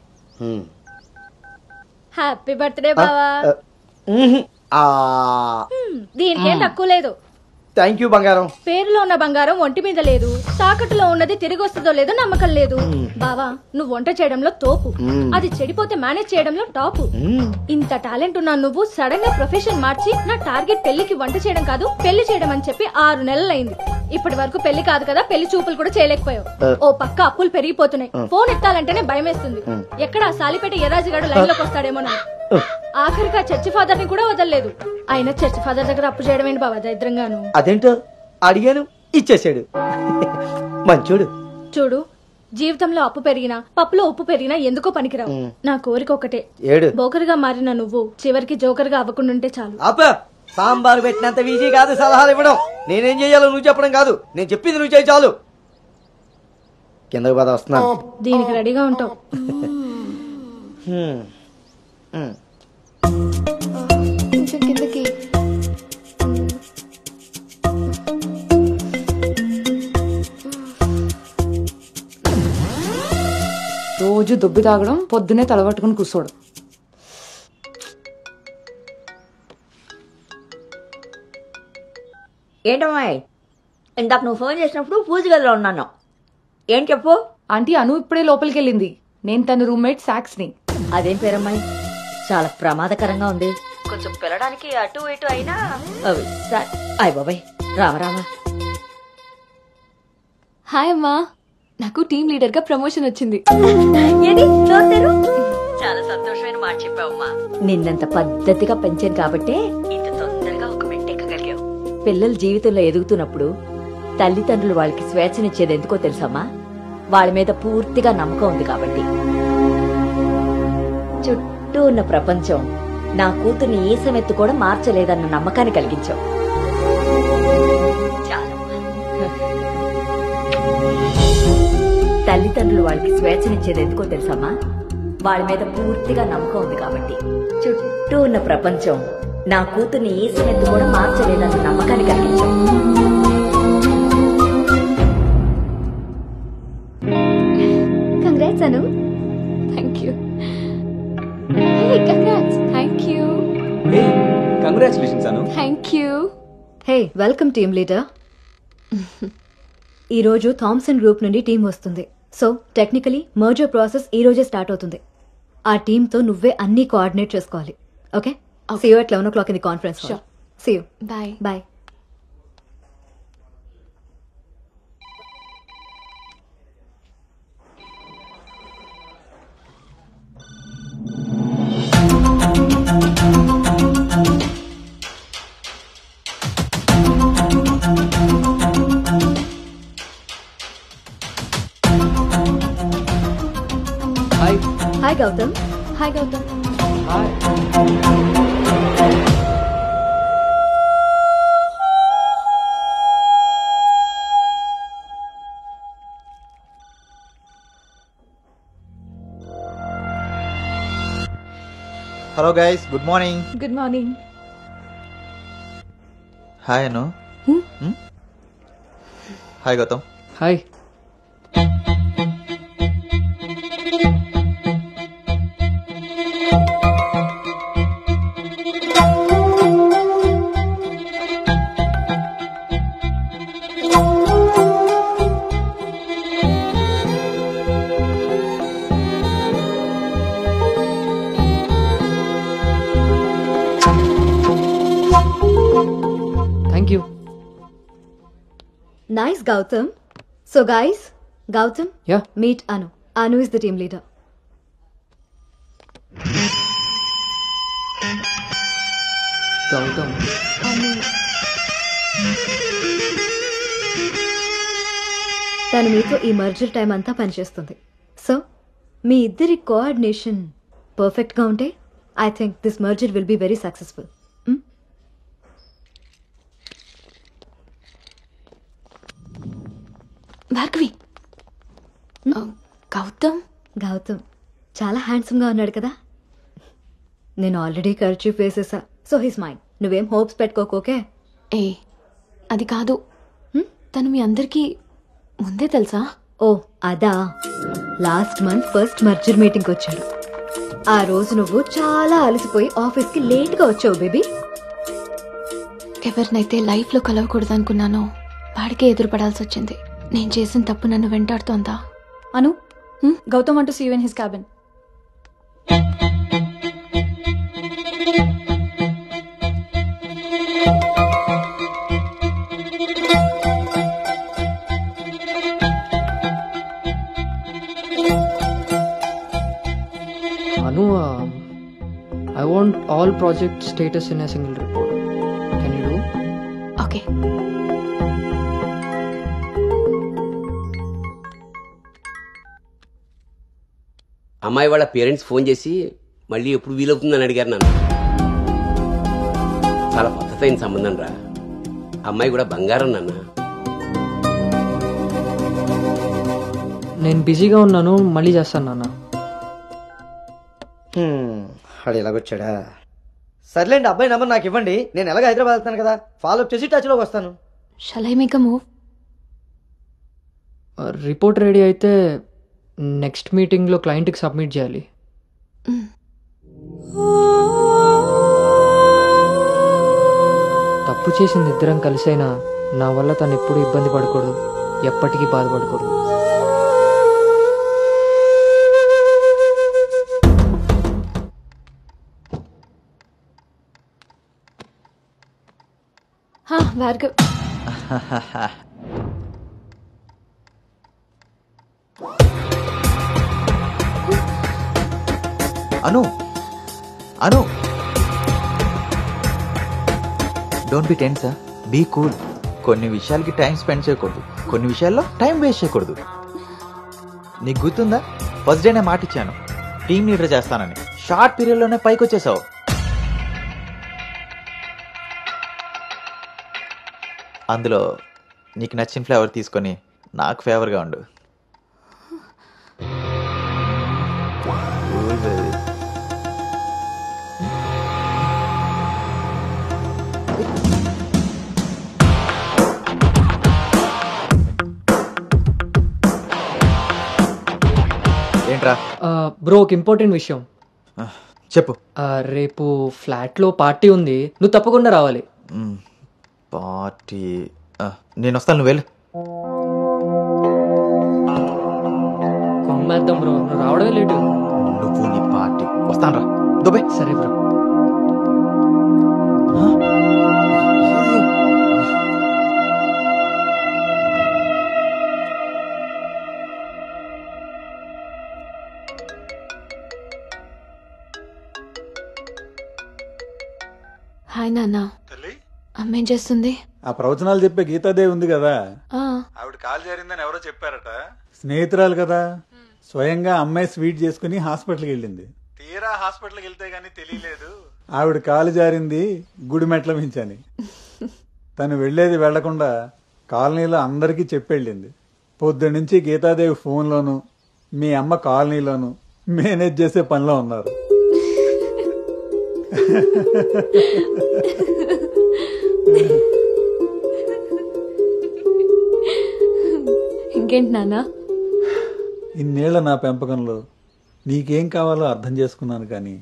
హ్యాపీ బర్త్డే బావా. ఆ దీనికేం తక్కువ లేదు. థ్యాంక్ యూ బంగారం. పేరులో ఉన్న బంగారం ఒంటి మీద లేదు, తాకట్టులో ఉన్నది తిరిగి వస్తుందో లేదో నమ్మకం లేదు. బావా నువ్వు వంట చేయడంలో తోపు, అది చెడిపోతే మేనేజ్ చేయడంలో టాపు. ఇంత టాలెంట్ ఉన్న నువ్వు సడన్ గా ప్రొఫెషన్ మార్చి నా టార్గెట్ పెళ్లికి వంట చేయడం కాదు పెళ్లి చేయడం అని చెప్పి 6 నెలలైంది. ఇప్పటి వరకు పెళ్లి కాదు కదా, పెళ్లి చూపులు కూడా చేయలేకపోయావు. ఓ పక్క అప్పులు పెరిగిపోతున్నాయి, ఫోన్ ఎత్తాలంటేనే భయం వేస్తుంది. ఎక్కడ సాలిపేట ఎర్రాజిగాడు లైన్ లోకి వస్తాడేమో. ఆఖరిగా చర్చి ఫాదర్ ని కూడా వదలలేదు. ఆయన చర్చి ఫాదర్ దగ్గర అప్పు చేయడం ఏంటి బాబా దరిద్రంగాను. అదేంటో అడిగాను, ఇచ్చేసాడు. మంచోడు. చూడు, జీవితంలో అప్పు పెరిగినా పప్పులో ఉప్పు పెరిగినా ఎందుకో పనికిరావు. నా కోరిక ఒకటే, బోకరుగా మారిన నువ్వు చివరికి జోకర్ గా అవ్వకుండా చాలు. అప్ప సాంబార్ పెట్టినంత ఈజీ కాదు సలహాలు ఇవ్వడం. నేనేం చెయ్యాలో నువ్వు చెప్పడం కాదు, నేను చెప్పింది నువ్వు చేయి చాలు. కిందకు పద, వస్తున్నాను. దీనికి రెడీగా ఉంటావు. కిందకి రోజు దొబ్బి తాగడం, పొద్దునే తలబట్టుకుని కూర్చోడు. ఏంటమ్మాయి, ఇందాక నువ్వు ఫోన్ చేసినప్పుడు పూజ గదిలో ఉన్నాను. ఏం చెప్పు? ఆంటీ అను ఇప్పుడే లోపలికి వెళ్ళింది. నేను తన రూమ్మేట్ సాక్స్ ని. అదేం పేరమ్మాయి, చాలా ప్రమాదకరంగా ఉంది. కొంచెం పిల్లడానికి అటు ఇటు అయినా. అయ్ బాబాయ్, రామరామా. హాయ్ అమ్మా, నాకు టీమ్ లీడర్ గా ప్రమోషన్ వచ్చింది. చాలా సంతోషమైన మాట చెప్పావమ్మా. నిన్నంత పద్ధతిగా పెంచాను కాబట్టే ఇంత తొందరగా ఒక మెట్టెక్కగలిగావు. పిల్లల జీవితంలో ఎదుగుతున్నప్పుడు తల్లిదండ్రులు వాళ్ళకి స్వేచ్ఛనిచ్చేది ఎందుకో తెలుసమ్మా? వాళ్ళ మీద పూర్తిగా నమ్మకం ఉంది కాబట్టి. చుట్టూ ఉన్న ప్రపంచం నా కూతుర్ని ఏ సమెత్తు కూడా మార్చలేదన్న నమ్మకాన్ని కలిగించావు. తల్లిదండ్రులు వాళ్ళకి స్వేచ్ఛనిచ్చేది ఎందుకో తెలుసమ్మా? వాళ్ళ మీద పూర్తిగా నమ్మకం ఉంది కాబట్టి. చుట్టూ ఉన్న ప్రపంచం నా కూతుర్ని ఏ సమెత్తు కూడా మార్చలేదన్న నమ్మకాన్ని కలిగించావు. Congrats Anu. Thank you. Hey congrats. Thank you. Hey congratulations Anu. Thank you. Hey welcome team leader. ఈ రోజు థామ్సన్ గ్రూప్ నుండి టీం వస్తుంది. సో టెక్నికలీ మర్జర్ ప్రాసెస్ ఈ రోజే స్టార్ట్ అవుతుంది. ఆ టీంతో నువ్వే అన్ని కోఆర్డినేట్ చేసుకోవాలి. Okay, see you at 11 o'clock in the conference hall. See you. Bye. Bye. Hi Gautam. Hi Gautam. Hi. Hello guys, good morning. Good morning. Hi Anu. Hi Gautam. Hi. Thank you. Nice Gautam. So guys, Gautam. Yeah. Meet Anu. Anu is the team leader. Gautam. Anu. తను మీతో ఈ merger time అంతా పనిచేస్తుంది. So మీ ఇద్దరి coordination పర్ఫెక్ట్గా ఉంటే I think this merger will be very successful. Bhargavi. Gautam. Gautam చాలా హ్యాండ్సమ్గా ఉన్నాడు కదా. నేను ఆల్రెడీ కర్చీఫ్ వేసేసా. So his mind. నువ్వేం హోప్స్ పెట్టుకోకే. ఏ అది కాదు, తను మీ అందరికీ ముందే తెలుసా? ఓ అదా, లాస్ట్ మంత్ ఫస్ట్ మర్జర్ మీటింగ్కి వచ్చాడు. ఆ రోజు నువ్వు చాలా అలసిపోయి ఆఫీస్కి లేట్గా వచ్చావు బేబీ. ఎవరినైతే లైఫ్లో కలవకూడదు అనుకున్నానో వాడికే ఎదురుపడాల్సి వచ్చింది. నేను చేసిన తప్పు నన్ను వెంటాడుతోందా? అను, Gautam want to see you in his cabin. Anu, I want all project status in a single report. Can you do? Okay. అమ్మాయి వాళ్ళ పేరెంట్స్ ఫోన్ చేసి మళ్ళీ ఎప్పుడు వీలవుతుందని అడిగారు నన్ను. చాలా పద్ధతైన సంబంధం రా. అమ్మాయి కూడా బంగారం నాన్న. నేను బిజీగా ఉన్నాను, మళ్ళీ చేస్తాను నాన్న. వాడు ఎలాగొచ్చాడా? సర్లేండి, అబ్బాయి నెంబర్ నాకు ఇవ్వండి. నేను ఎలాగ హైదరాబాద్ వెళ్తాను కదా, ఫాలో అప్ చేసి టచ్లోకి వస్తాను. Shall I make a move? Report ready అయితే నెక్స్ట్ మీటింగ్లో క్లయింట్కి సబ్మిట్ చేయాలి. తప్పు చేసింది ఇద్దరం కలిసైనా నా వల్ల తను ఎప్పుడు ఇబ్బంది పడకూడదు, ఎప్పటికీ బాధపడకూడదు. Bhargav, Anu Anu don't be tense, be cool. కొన్ని విషయాలకి టైం స్పెండ్ చేయకూడదు, కొన్ని విషయాల్లో టైం వేస్ట్ చేయకూడదు. నీకు గుర్తుందా, ఫస్ట్ డే నేను మాట ఇచ్చాను టీమ్ లీడర్ చేస్తానని. షార్ట్ పీరియడ్లోనే పైకి వచ్చేసావు. అందులో నీకు నచ్చిన ఫ్లేవర్ తీసుకొని నాకు ఫేవర్గా ఉండు. ఏంట్రా బ్రో, ఒక ఇంపార్టెంట్ విషయం చెప్పు. రేపు ఫ్లాట్లో పార్టీ ఉంది, నువ్వు తప్పకుండా రావాలి. పార్టీ? నేను వస్తాను, నువ్వు వెళ్ళు. కొమ్మేద్దాం బ్రో, నువ్వు రావడమే లేటు. నువ్వు నీ పార్టీ, వస్తాను రా. దుబాయ్. సరే బ్రో. హాయ్ నాన్న. అమ్మ ఏం చేస్తుంది? ఆ ప్రవచనాలు చెప్పే గీతాదేవి ఉంది కదా, ఆ, ఆవిడ కాల్ జారిందని ఎవరో చెప్పారట. స్నేహితురాలు కదా, స్వయంగా అమ్మాయి స్వీట్ చేసుకుని హాస్పిటల్కి వెళ్ళింది. తీరా హాస్పిటల్కి వెళ్తే గానీ తెలియలేదు ఆవిడ కాలు జారింది గుడి మెట్ల మించని. తను వెళ్లేది వెళ్లకుండా కాలనీలో అందరికీ చెప్పెళ్ళింది. పొద్దు నుంచి గీతాదేవి ఫోన్లోను, మీ అమ్మ కాలనీలోను మేనేజ్ చేసే పనిలో ఉన్నారు. ఇంకేంటి నాన్న? ఇన్నేళ్ల నా పెంపకంలో నీకేం కావాలో అర్థం చేసుకున్నాను, కానీ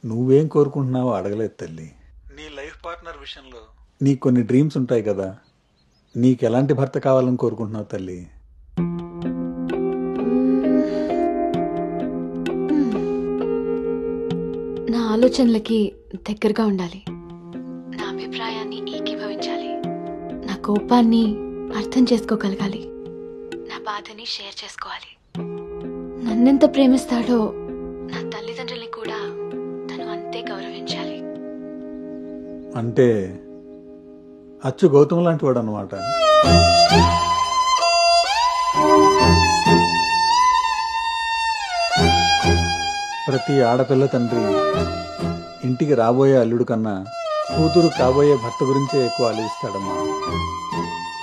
నువ్వేం కోరుకుంటున్నావో అడగలేదు తల్లి. నీ లైఫ్ పార్ట్నర్ విషయంలో నీకు కొన్ని డ్రీమ్స్ ఉంటాయి కదా, నీకు ఎలాంటి భర్త కావాలని కోరుకుంటున్నావు తల్లి? నా ఆలోచనలకి దగ్గరగా ఉండాలి, నా అభిప్రాయాన్ని ఏకీభవించాలి, నా కోపాన్ని అర్థం చేసుకోగలగాలి, నా బాధని షేర్ చేసుకోవాలి. నన్నెంత ప్రేమిస్తాడో నా తల్లిదండ్రుల్ని కూడా తను అంతే గౌరవించాలి. అంటే అచ్చు గౌతమ్ లాంటి వాడు అన్నమాట. ప్రతి ఆడపిల్ల తండ్రి ఇంటికి రాబోయే అల్లుడు కన్నా కూతురు కాబోయే భర్త గురించే ఎక్కువ ఆలోచిస్తాడమ్మా.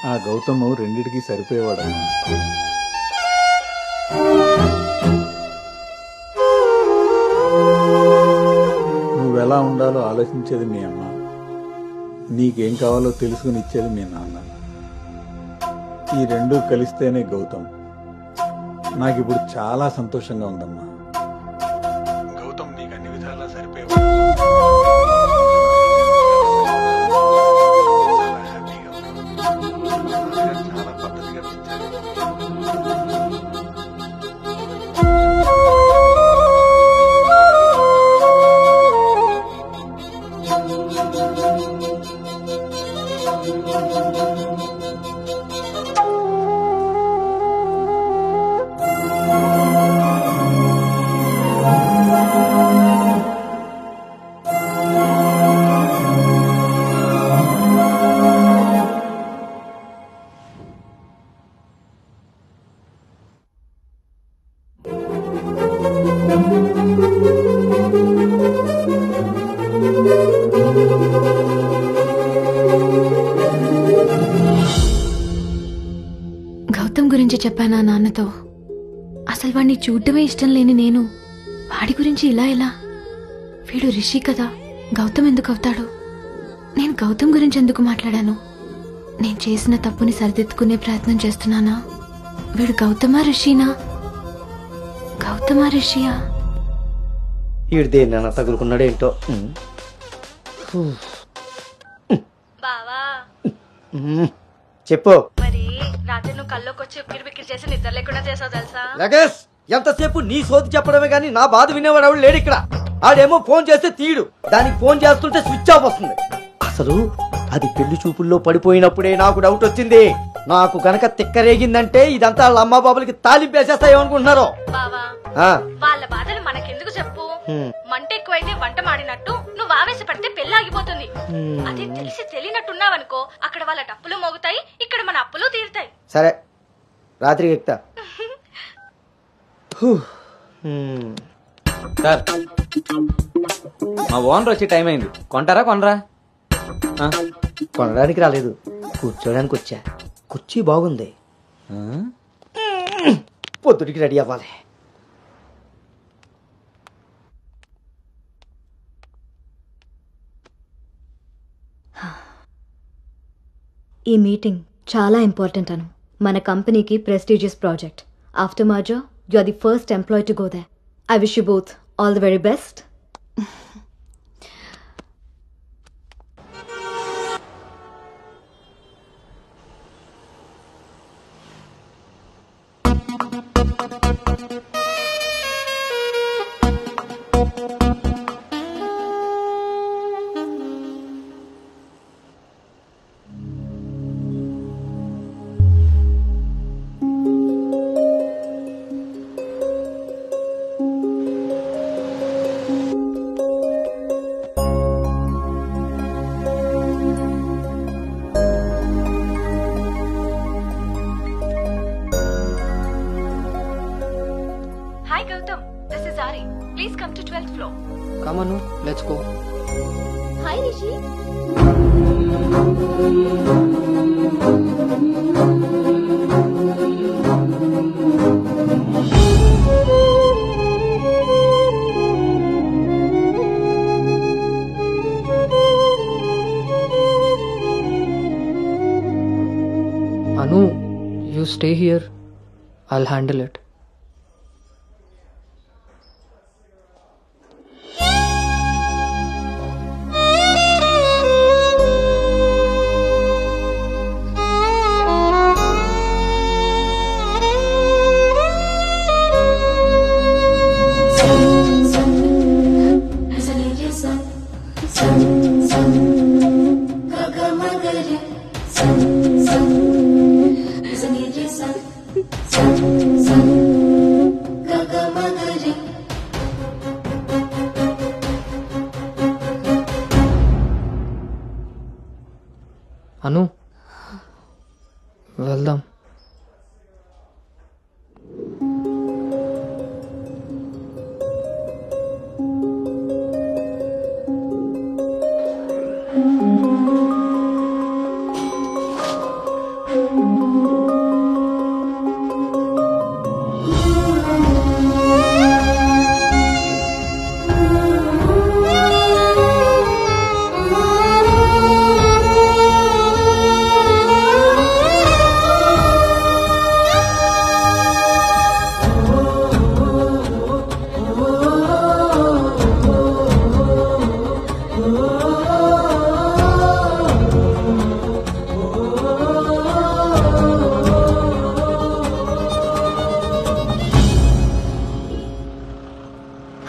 ఆ గౌతమ్ రెండిటికి సరిపోయేవాడమ్మా. నువ్వెలా ఉండాలో ఆలోచించేది మీ అమ్మ, నీకేం కావాలో తెలుసుకుని ఇచ్చేది మీ నాన్న. ఈ రెండూ కలిస్తేనే గౌతమ్. నాకిప్పుడు చాలా సంతోషంగా ఉందమ్మా. గౌతమ్ నీకు అన్ని విధాలా సరిపోయేవాడు. గౌతమ్ గురించి చెప్పానా నాన్నతో? అసలు వాడిని చూడటమే ఇష్టం లేని నేను వాడి గురించి ఇలా ఎలా? వీడు రిషి కదా, గౌతమ్ ఎందుకు అవుతాడు? నేను గౌతమ్ గురించి ఎందుకు మాట్లాడాను? నేను చేసిన తప్పుని సరిదిద్దుకునే ప్రయత్నం చేస్తున్నానా? వీడు గౌతమా రిషినా? గౌతమా రిషియా? ఈడు దేన్నైనా తగులుకున్నాడేంటో. బావా చెప్పు. మరి రాత్రి నువ్వు కల్లోకి వచ్చి ఉక్కిరి బిక్కిరి చేసి నిద్ర లేకుండా చేసావు తెలుసా? లగేష్ ఎంతసేపు నీ సోది చెప్పడమే గానీ నా బాధ వినేవాడు ఎవడు లేడు ఇక్కడ. ఆడేమో ఫోన్ చేస్తే తీయడు, దానికి ఫోన్ చేస్తుంటే స్విచ్ ఆఫ్ వస్తుంది. అసలు అది పెళ్లి చూపుల్లో పడిపోయినప్పుడే నాకు డౌట్ వచ్చింది. నాకు గనక తిక్కరేగిందంటే ఇదంతా వాళ్ళ అమ్మా బాబులకి తాలింపేసేస్తాయేమనుకుంటున్నారు. వాళ్ళ బాధలు మనకెందుకు చెప్పు? మంట ఎక్కువైతే వంట మాడినట్టు నువ్వు ఆవేశపడితే పెళ్ళాగిపోతుంది. అదే తెలిసి తెలియనట్టున్నావనుకో, అక్కడ వాళ్ళ డప్పులు మోగుతాయి, ఇక్కడ మన అప్పులు తీరుతాయి. సరే రాత్రికి ఎక్కుతా. సార్ మా ఓనర్ వచ్చే టైం అయింది, కొంటారా కొనరా? కొనడానికి రాలేదు, కూర్చోడానికి వచ్చా. కుర్చీ బాగుంది, పొద్దుటికి రెడీ అవ్వాలి. ఈ మీటింగ్ చాలా ఇంపార్టెంట్ అను. మన కంపెనీకి prestigious project. After merger you are the first employee to go there. I wish you both all the very best. Hi Gautam, this is Ari. Please come to 12th floor. Come on, let's go. Hi Rishi. Anu, you stay here. I'll handle it. అను వెళ్దాం.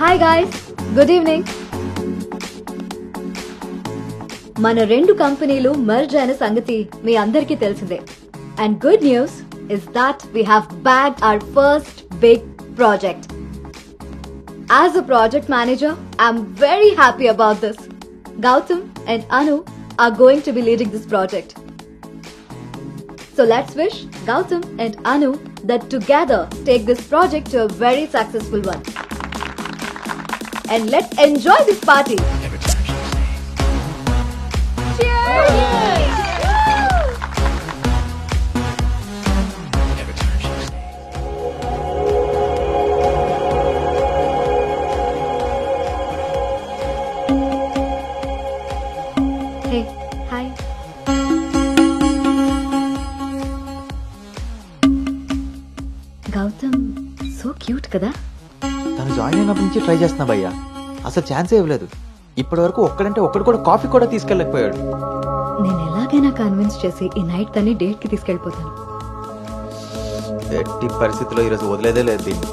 Hi guys, good evening. మన 2 కంపెనీలు merge అయిన సంగతి మీ అందరికీ తెలిసిందే. And good news is that we have bagged our first big project. As a project manager, I'm very happy about this. Gautam and Anu are going to be leading this project. So let's wish Gautam and Anu that together take this project to a very successful one. And let's enjoy this party. Cheers! Hey, hi. Gautam so cute కదా. తను join అయినప్పటి నుంచి try చేస్తున్నా భయ్యా, అసలు ఛాన్సే ఇవ్వలేదు. ఇప్పటి వరకు ఒక్కడంటే ఒక్కడు కూడా కాఫీ కూడా తీసుకెళ్ళకపోయాడు. నేను ఎలాగైనా కన్విన్స్ చేసి ఈ నైట్ తన్ని డేట్ కి తీసుకెళ్ళిపోతాను. ఎట్టి పరిస్థితుల్లో ఈరోజు వదిలేదే లేదు దీన్ని.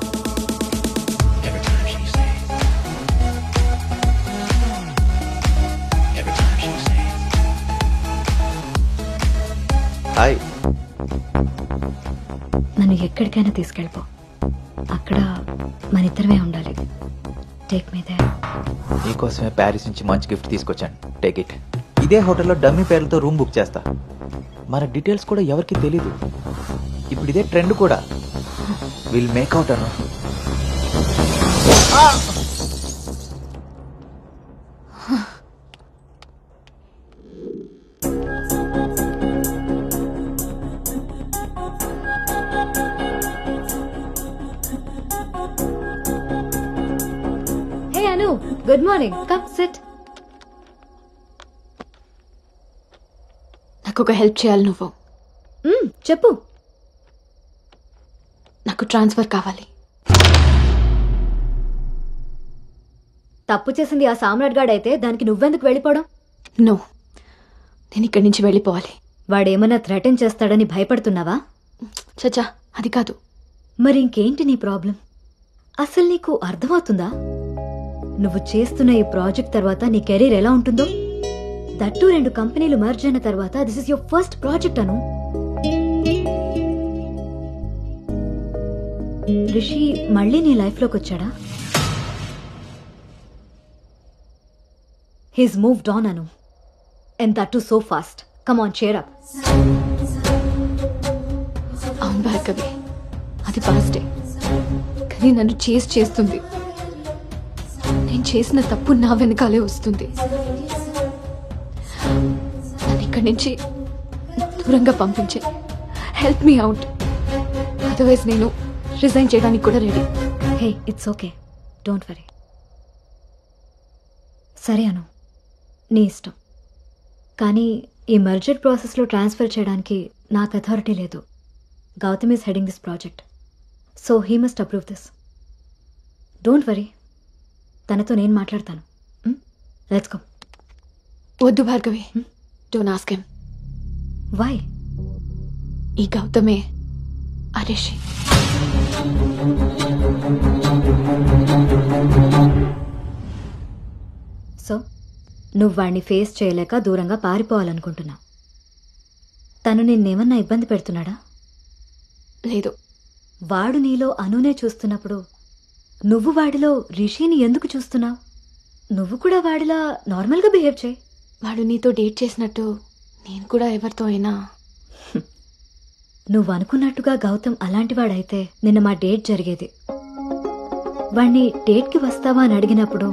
హాయ్. నన్ను ఎక్కడికైనా తీసుకెళ్ళిపో, అక్కడ మన ఇద్దరమే ఉండాలి. Take me there. నీకోసమే ప్యారిస్ నుంచి మంచి గిఫ్ట్ తీసుకొచ్చాను, టేక్ ఇట్. ఇదే హోటల్లో డమ్మీ పేర్లతో రూమ్ బుక్ చేస్తా. మన డీటెయిల్స్ కూడా ఎవరికి తెలీదు. ఇప్పుడు ఇదే ట్రెండ్ కూడా. Will make out Anu. Hey Anu, good morning. Come sit. నాకు ఒక హెల్ప్ చేయాలి నువ్వు. చెప్పు. నాకు ట్రాన్స్ఫర్ కావాలి. తప్పు చేసింది ఆ సామ్రాట్ గాడైతే దానికి నువ్వెందుకు వెళ్ళిపోవడం? నో, నేను ఇక్కడి నుంచి వెళ్ళిపోవాలి. వాడేమన్నా థ్రెటన్ చేస్తాడని భయపడుతున్నావా? చచ్చా, అది కాదు. మరి ఇంకేంటి నీ ప్రాబ్లం? అసలు నీకు అర్థమవుతుందా? నువ్వు చేస్తున్న ఈ ప్రాజెక్ట్ తర్వాత నీ కెరీర్ ఎలా ఉంటుందో? దట్టు 2 కంపెనీలు మర్జ్ అయిన తర్వాత this is your first project Anu. Rishi మళ్ళీ నీ లైఫ్ లోకి వచ్చాడా? He's moved on Anu. And that too so fast. Come on, cheer up. అవును భార్గవి, అది పాస్టే. కానీ నన్ను చేస్తుంది. నేను చేసిన తప్పు నా వెనకాలే వస్తుంది. నన్ను ఇక్కడి నుంచి దూరంగా పంపించే. Help me out. అదర్వైజ్ నేను రిజైన్ చేయడానికి కూడా ready. Hey, it's okay, don't worry. సరే అను, నీ ఇష్టం. కానీ ఈ మర్జర్ ప్రాసెస్లో ట్రాన్స్ఫర్ చేయడానికి నాకు అథారిటీ లేదు. Gautam is heading this project, so he must approve this. Don't worry, తనతో నేను మాట్లాడతాను. Let's go. వద్దు Bhargavi, don't ask him. Why? ఈ గౌతమే ఆ రిషి. సో నువ్వు వాడిని ఫేస్ చేయలేక దూరంగా పారిపోవాలనుకుంటున్నావు. తను నిన్నేమన్నా ఇబ్బంది పెడుతున్నాడా? లేదు. వాడు నీలో అనునే చూస్తున్నప్పుడు నువ్వు వాడిలో రిషిని ఎందుకు చూస్తున్నావు? నువ్వు కూడా వాడిలా నార్మల్గా బిహేవ్ చేయి. వాడు నీతో డేట్ చేసినట్టు నేను కూడా ఎవరితో అయినా. నువ్వు అనుకున్నట్టుగా గౌతమ్ అలాంటివాడైతే నిన్న మా డేట్ జరిగేది. వాడిని డేట్కి వస్తావా అని అడిగినప్పుడు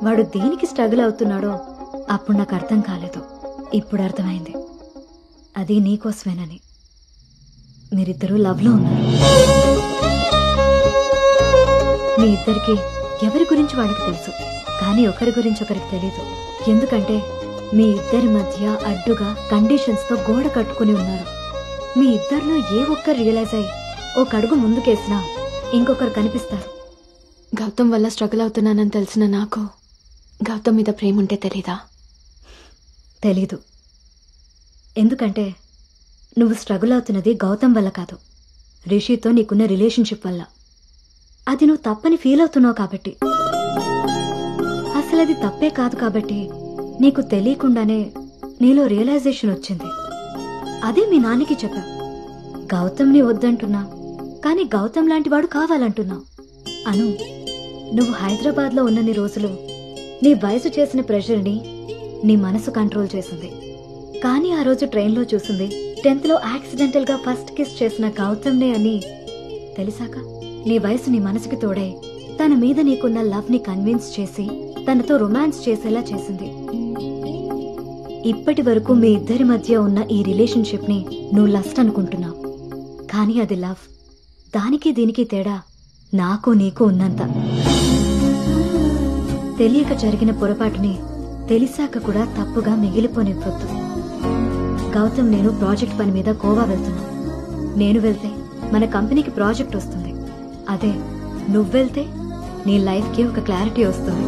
వాడు దేనికి స్ట్రగుల్ అవుతున్నాడో అప్పుడు నాకు అర్థం కాలేదు. ఇప్పుడు అర్థమైంది, అది నీకోసమేనని. మీరిద్దరూ లవ్లో ఉన్నారు. మీ ఇద్దరికి ఎవరి గురించి వాళ్ళకి తెలుసు, కానీ ఒకరి గురించి ఒకరికి తెలీదు. ఎందుకంటే మీ ఇద్దరి మధ్య అడ్డుగా కండిషన్స్తో గోడ కట్టుకుని ఉన్నారు. మీ ఇద్దరిలో ఏ ఒక్కరు రియలైజ్ అయ్యి ఒక అడుగు ముందుకేసినా ఇంకొకరు కనిపిస్తారు. గౌతమ్ వల్ల స్ట్రగుల్ అవుతున్నానని తెలిసిన నాకు గౌతమ్ మీద ప్రేమ ఉంటే తెలీదా? తెలీదు. ఎందుకంటే నువ్వు స్ట్రగుల్ అవుతున్నది గౌతమ్ వల్ల కాదు, రిషితో నీకున్న రిలేషన్షిప్ వల్ల. అది నువ్వు తప్పని ఫీల్ అవుతున్నావు కాబట్టి. అసలు అది తప్పే కాదు కాబట్టి నీకు తెలియకుండానే నీలో రియలైజేషన్ వచ్చింది. అదే మీ నాన్నకి చెప్పా. గౌతమ్ని వద్దంటున్నా, కానీ గౌతమ్ లాంటి వాడు కావాలంటున్నా. అను, నువ్వు హైదరాబాద్లో ఉన్నన్ని రోజులు నీ వయసు చేసిన ప్రెషర్ని నీ మనసు కంట్రోల్ చేసింది. కానీ ఆ రోజు ట్రైన్లో చూసింది 10th లో యాక్సిడెంటల్ గా ఫస్ట్ కిస్ చేసిన గౌతమ్నే అని తెలిసాక నీ వయసు నీ మనసుకి తోడై తన మీద నీకున్న లవ్ ని కన్విన్స్ చేసి తనతో రొమాన్స్ చేసేలా చేసింది. ఇప్పటి వరకు మీ ఇద్దరి మధ్య ఉన్న ఈ రిలేషన్షిప్ ని నువ్వు లస్ట్ అనుకుంటున్నావు, కానీ అది లవ్. దానికి దీనికి తేడా నాకు నీకు ఉన్నంత. తెలియక జరిగిన పొరపాటుని తెలిసాక కూడా తప్పుగా మిగిలిపోనివ్వద్దు. గౌతమ్, నేను ప్రాజెక్ట్ పని మీద గోవా వెళ్తున్నా. నేను వెళ్తే మన కంపెనీకి ప్రాజెక్ట్ వస్తుంది. అదే నువ్వెళ్తే నీ లైఫ్కి ఒక క్లారిటీ వస్తుంది.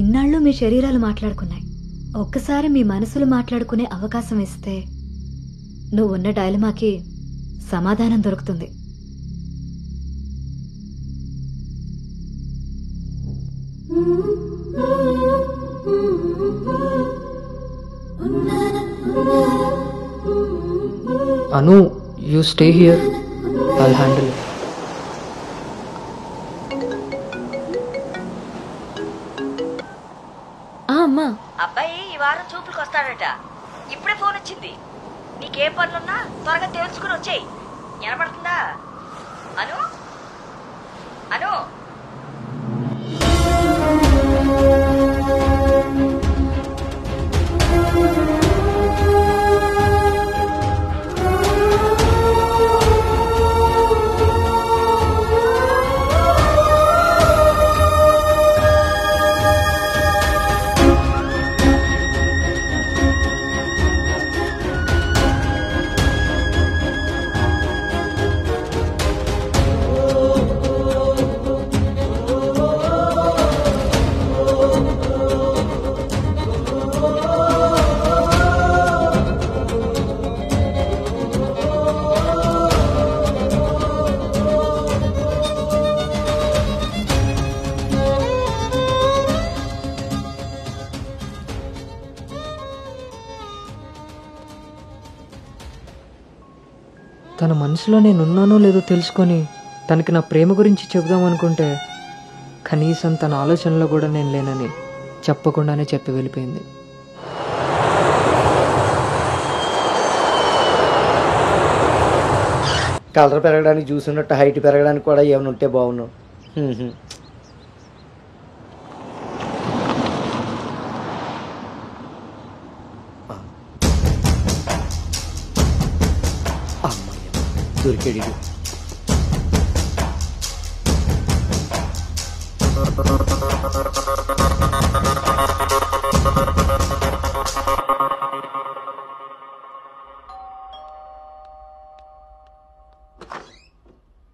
ఇన్నాళ్ళు మీ శరీరాలు మాట్లాడుకున్నాయి. ఒక్కసారి మీ మనసులు మాట్లాడుకునే అవకాశం ఇస్తే నువ్వున్న డైలమాకి సమాధానం దొరుకుతుంది. Anu, you stay here, I'll handle it. అమ్మా, అబ్బాయి ఈ వారం చూపులకు వస్తాడట. ఇప్పుడే ఫోన్ వచ్చింది. నీకేం పనులున్నా త్వరగా తెలుసుకుని వచ్చేయి. వినపడుతుందా? అను అను తన మనసులో నేనున్నానో లేదో తెలుసుకొని తనకి నా ప్రేమ గురించి చెబుదామనుకుంటే కనీసం తన ఆలోచనలో కూడా నేను లేనని చెప్పకుండానే చెప్పి వెళ్ళిపోయింది. కలర్ పెరగడానికి చూసినట్టు హైట్ పెరగడానికి కూడా ఏమైనా ఉంటే బాగున్నావు. దొరికాడు.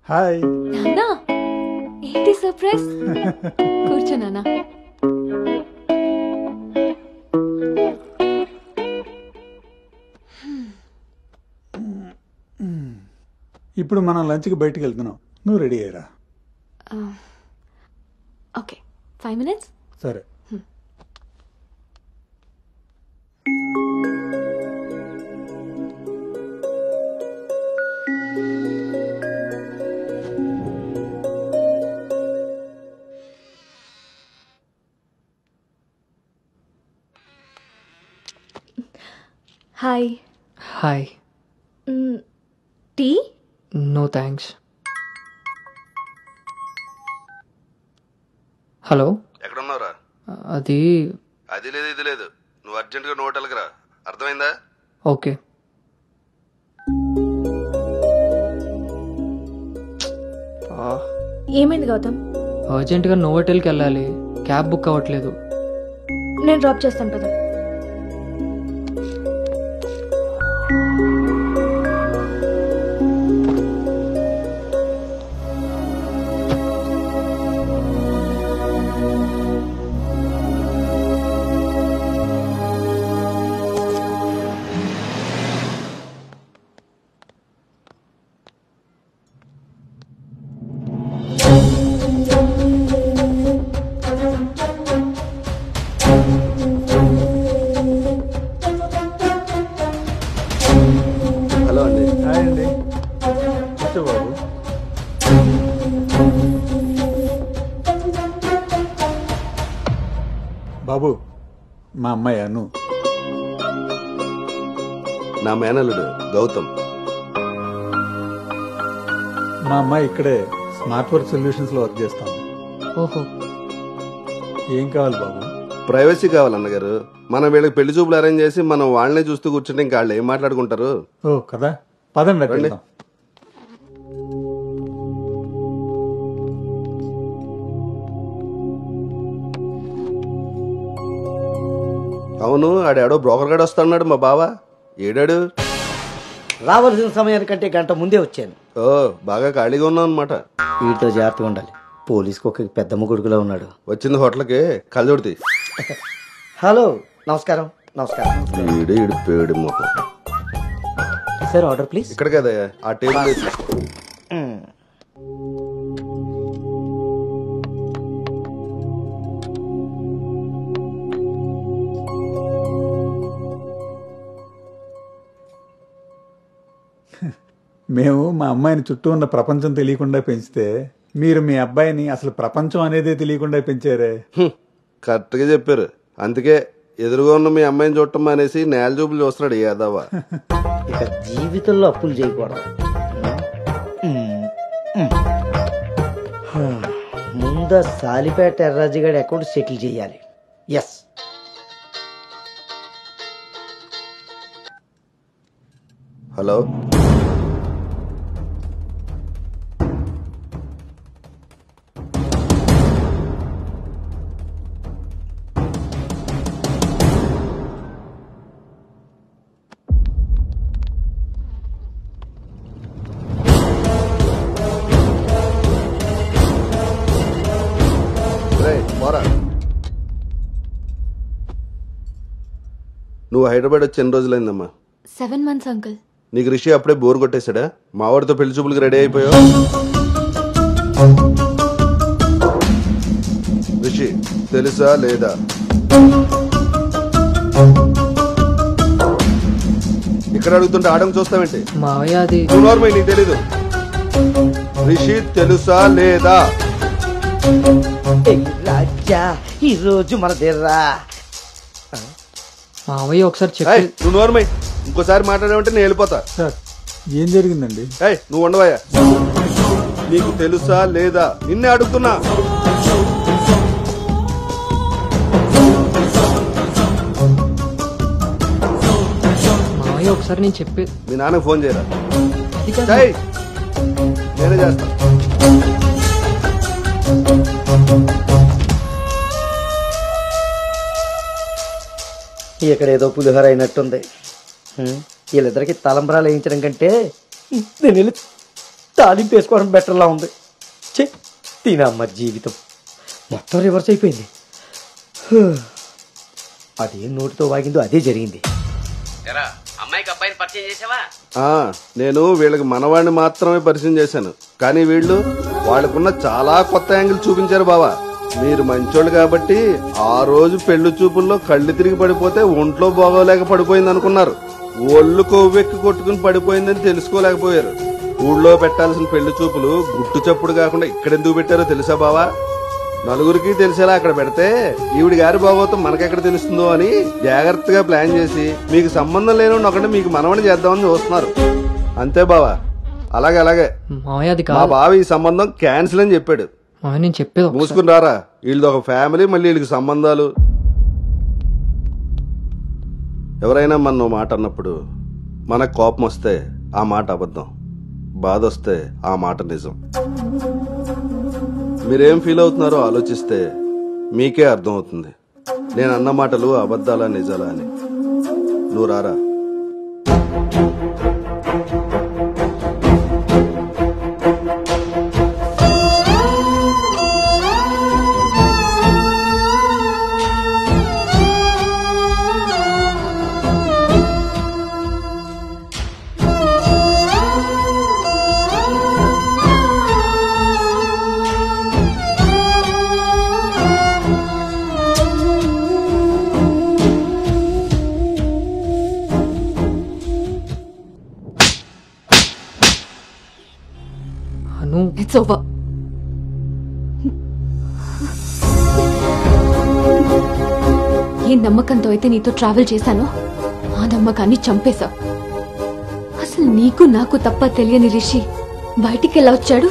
హాయ్ నాన్నా, ఏంటి సర్ప్రైజ్? కూర్చో నాన్న. ఇప్పుడు మనం లంచ్కి బయటికి వెళ్తున్నాం. నువ్వు రెడీ అయ్యారా? Okay, 5 minutes. సరే. Hi. Hi. Tea? No thanks. Hello, ఎక్కడున్నావురా? అది లేదు ఇది లేదు, నువ్వు అర్జెంటుగా నువ్వు హోటల్కి రా, అర్థమైందా? ఓకే. ఏమైంది గౌతమ్? అర్జెంటుగా నోవోటెల్కి వెళ్ళాలి, క్యాబ్ బుక్ అవ్వట్లేదు. నేను డ్రాప్ చేస్తాను కదా. బాబు మా అమ్మాయి అను. నా మేనల్లుడు గౌతమ్. మా అమ్మాయి ఇక్కడే స్మార్ట్ వర్క్ సొల్యూషన్స్ లో వర్క్ చేస్తాం. ఓహో, ఏం కావాలి బాబు? ప్రైవసీ కావాలన్నగారు. మనం వీళ్ళకి పెళ్లి చూపులు అరేంజ్ చేసి మనం వాళ్ళనే చూస్తూ కూర్చుంటే ఇంకా వాళ్ళు ఏం మాట్లాడుకుంటారు? ఓ కదా, పదండి రండి. వెళ్దాం. అవును, ఆడాడో బ్రోకర్ గడు వస్తాడు మా బావ. ఏడాడు? రావాల్సిన సమయానికంటే గంట ముందే వచ్చాను. ఓ, బాగా ఖాళీగా ఉన్నావు అనమాట. వీటితో జాగ్రత్తగా ఉండాలి. పోలీసుకు ఒక పెద్ద ముగుడుకులో ఉన్నాడు. వచ్చింది హోటల్కి కళ్ళజోడితే. హలో, నమస్కారం. నమస్కారం. ఈడు పేడు మొహం. Sir order please. ఇక్కడ కదా ఆ టేబుల్ వేసి. మేము మా అమ్మాయిని చుట్టూ ఉన్న ప్రపంచం తెలియకుండా పెంచితే మీరు మీ అబ్బాయిని అసలు ప్రపంచం అనేదే తెలియకుండా పెంచారే. కరెక్ట్ గా చెప్పారు. అందుకే ఎదురుగా ఉన్న మీ అమ్మాయిని చూడటం అనేసి నేల చూపులు చూస్తున్నాడు యాదవ. ఇక జీవితంలో అప్పులు చేయకూడదు. ముందు సాలిపేట ఎర్రాజుగాడి అకౌంట్ సెటిల్ చేయాలి. ఎస్. హలో, నువ్వు హైదరాబాద్ వచ్చి ఎన్ని రోజులైందమ్మా? 7 months, uncle. నీకు రిషి అప్పుడే బోర్ కొట్టేశాడా? మావాడితో పెళ్లి చూపులకు రెడీ అయిపోయావు. రిషి తెలుసా లేదా? ఇక్కడ అడుగుతుంటే ఆడం చూస్తావేంటి? మావయ్య అది నార్మల్, నీకు తెలీదు. రిషి తెలుసా లేదా? రాజా, ఈ రోజు మన దేర్రా. మావయ్య ఒకసారి చెప్పి. నువ్వు నోర్మై, ఇంకోసారి మాట్లాడామంటే నేను వెళ్ళిపోతా. సార్ ఏం జరిగిందండి? నువ్వు ఉండవయ్యా. నీకు తెలుసా లేదా? నిన్నే అడుగుతున్నా. మావయ్య ఒకసారి నేను చెప్పి. మీ నాన్నకు ఫోన్ చేయరా? నేనే చేస్తా. ఇక్కడ ఏదో పులిహోర అయినట్టుంది. వీళ్ళిద్దరికి తలంబరాలు వేయించడం కంటే నేను వెళ్ళి తాలింపు వేసుకోవడం బెటర్లా ఉంది. చే తినమ్మ జీవితం మొత్తం రివర్స్ అయిపోయింది. అదేం నోటితో వాగిందో అదే జరిగింది. అమ్మాయికి అబ్బాయిని పరిచయం చేసావా? నేను వీళ్ళకి మనవాడిని మాత్రమే పరిచయం చేశాను, కానీ వీళ్ళు వాళ్ళకున్న చాలా కొత్త యాంగిల్ చూపించారు బావా. మీరు మంచోళ్ళు కాబట్టి ఆ రోజు పెళ్లి చూపుల్లో కళ్ళు తిరిగి పడిపోతే ఒంట్లో బాగోలేక పడిపోయింది అనుకున్నారు. ఒళ్ళు కొవ్వెక్కి కొట్టుకుని పడిపోయిందని తెలుసుకోలేకపోయారు. ఊళ్ళో పెట్టాల్సిన పెళ్లి చూపులు గుట్టు చప్పుడు కాకుండా ఇక్కడెందుకు పెట్టారో తెలుసా బావా? నలుగురికి తెలిసేలా అక్కడ పెడితే ఈవిడి గారి బాగోతం మనకెక్కడ తెలుస్తుందో అని జాగ్రత్తగా ప్లాన్ చేసి మీకు సంబంధం లేని ఒకటి మీకు మనవని చేద్దామని చూస్తున్నారు. అంతే బావా. అలాగే మా బావ ఈ సంబంధం క్యాన్సిల్ అని చెప్పాడు. నేను చెప్పేది మూసుకుని రారా. వీళ్ళది ఒక ఫ్యామిలీ, మళ్ళీ వీళ్ళకి సంబంధాలు. ఎవరైనా మన మాట అన్నప్పుడు మనకు కోపం వస్తే ఆ మాట అబద్ధం, బాధ వస్తే ఆ మాట నిజం. మీరేం ఫీల్ అవుతున్నారో ఆలోచిస్తే మీకే అర్థం అవుతుంది నేను అన్న మాటలు అబద్ధాలా నిజాలా అని. నువ్వు రారా. It's over. నమ్మకంతో అయితే నీతో ట్రావెల్ చేశానో ఆ నమ్మకాన్ని చంపేశావు. అసలు నీకు నాకు తప్ప తెలియని రిషి బయటికి ఎలా వచ్చాడు?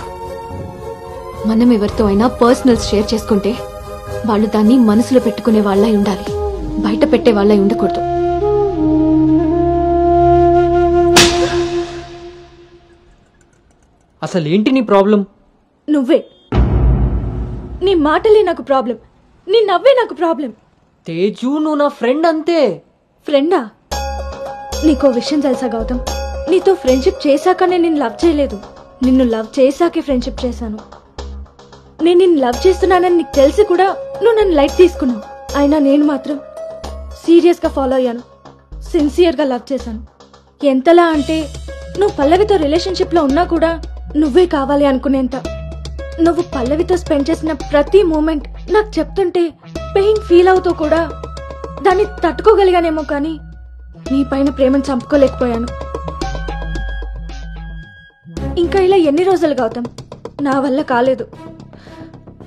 మనం ఎవరితో అయినా పర్సనల్స్ షేర్ చేసుకుంటే వాళ్ళు దాన్ని మనసులో పెట్టుకునే వాళ్ళై ఉండాలి, బయట పెట్టే వాళ్ళై ఉండకూడదు. అసలు ఏంటి నీ ప్రాబ్లం? నువ్వే. నీ మాటలే నాకు ప్రాబ్లం, నీ నవ్వే నాకు ప్రాబ్లం. తేజు, నువ్వు నా ఫ్రెండ్ అంతే. ఫ్రెండా? నీకో విషయం తెలుసా గౌతమ్, నీతో ఫ్రెండ్షిప్ చేశాకనే నేను లవ్ చేయలేదు, నిన్ను లవ్ చేశాకే ఫ్రెండ్షిప్ చేశాను. నేను నిన్ను లవ్ చేస్తున్నానని నీకు తెలిసి కూడా నువ్వు నన్ను లైట్ తీసుకున్నావు. అయినా నేను మాత్రం సీరియస్గా ఫాలో అయ్యాను, సిన్సియర్గా లవ్ చేశాను. ఎంతలా అంటే నువ్వు పల్లవితో రిలేషన్షిప్లో ఉన్నా కూడా నువ్వే కావాలి అనుకునేంత. నువ్వు పల్లవితో స్పెండ్ చేసిన ప్రతి మూమెంట్ నాకు చెప్తుంటే పెయిన్ ఫీల్ అవుతూ కూడా దాన్ని తట్టుకోగలిగానేమో, కానీ నీ పైన ప్రేమను చంపుకోలేకపోయాను. ఇంకా ఇలా ఎన్ని రోజులు గౌతమ్? నా వల్ల కాలేదు.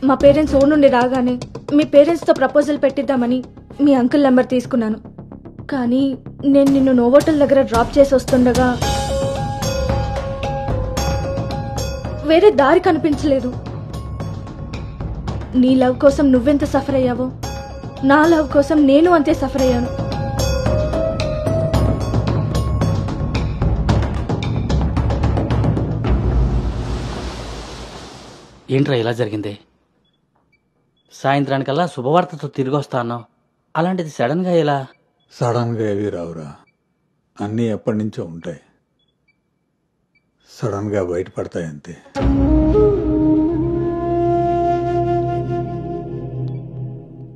మా పేరెంట్స్ ఊరు నుండి రాగానే మీ పేరెంట్స్తో ప్రపోజల్ పెట్టిద్దామని మీ అంకుల్ నెంబర్ తీసుకున్నాను. కానీ నేను నిన్ను నోవోటల్ దగ్గర డ్రాప్ చేసి వస్తుండగా వేరే దారి కనిపించలేదు. నీ లవ్ కోసం నువ్వెంత సఫర్ అయ్యావో నా లవ్ కోసం నేను అంతే సఫర్ అయ్యాను. ఏంట్రా ఇలా జరిగింది? సాయంత్రానికల్లా శుభవార్తతో తిరిగి వస్తా అన్నావు, అలాంటిది సడన్గా ఎలా? సడన్గా ఏవి రావురా, అన్నీ ఎప్పటి నుంచో ఉంటాయి, సడన్గా బయటపడతాయి అంతే.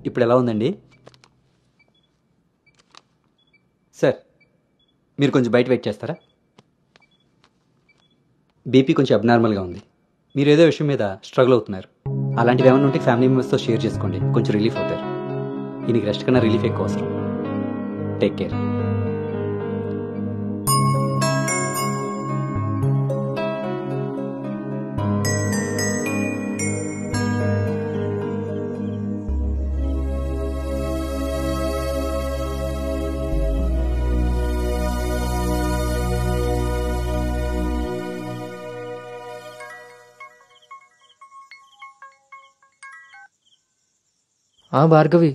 ఇప్పుడు ఎలా ఉందండి సార్? మీరు కొంచెం బయట వెయిట్ చేస్తారా? బీపీ కొంచెం అబ్నార్మల్గా ఉంది, మీరు ఏదో విషయం మీద స్ట్రగుల్ అవుతున్నారు. అలాంటివి ఏమైనా ఉంటే ఫ్యామిలీ మెంబర్స్తో షేర్ చేసుకోండి, కొంచెం రిలీఫ్ అవుతారు. ఈయనకి రెస్ట్ కన్నా రిలీఫ్ ఎక్కువ అవసరం. Take care. భార్గవి,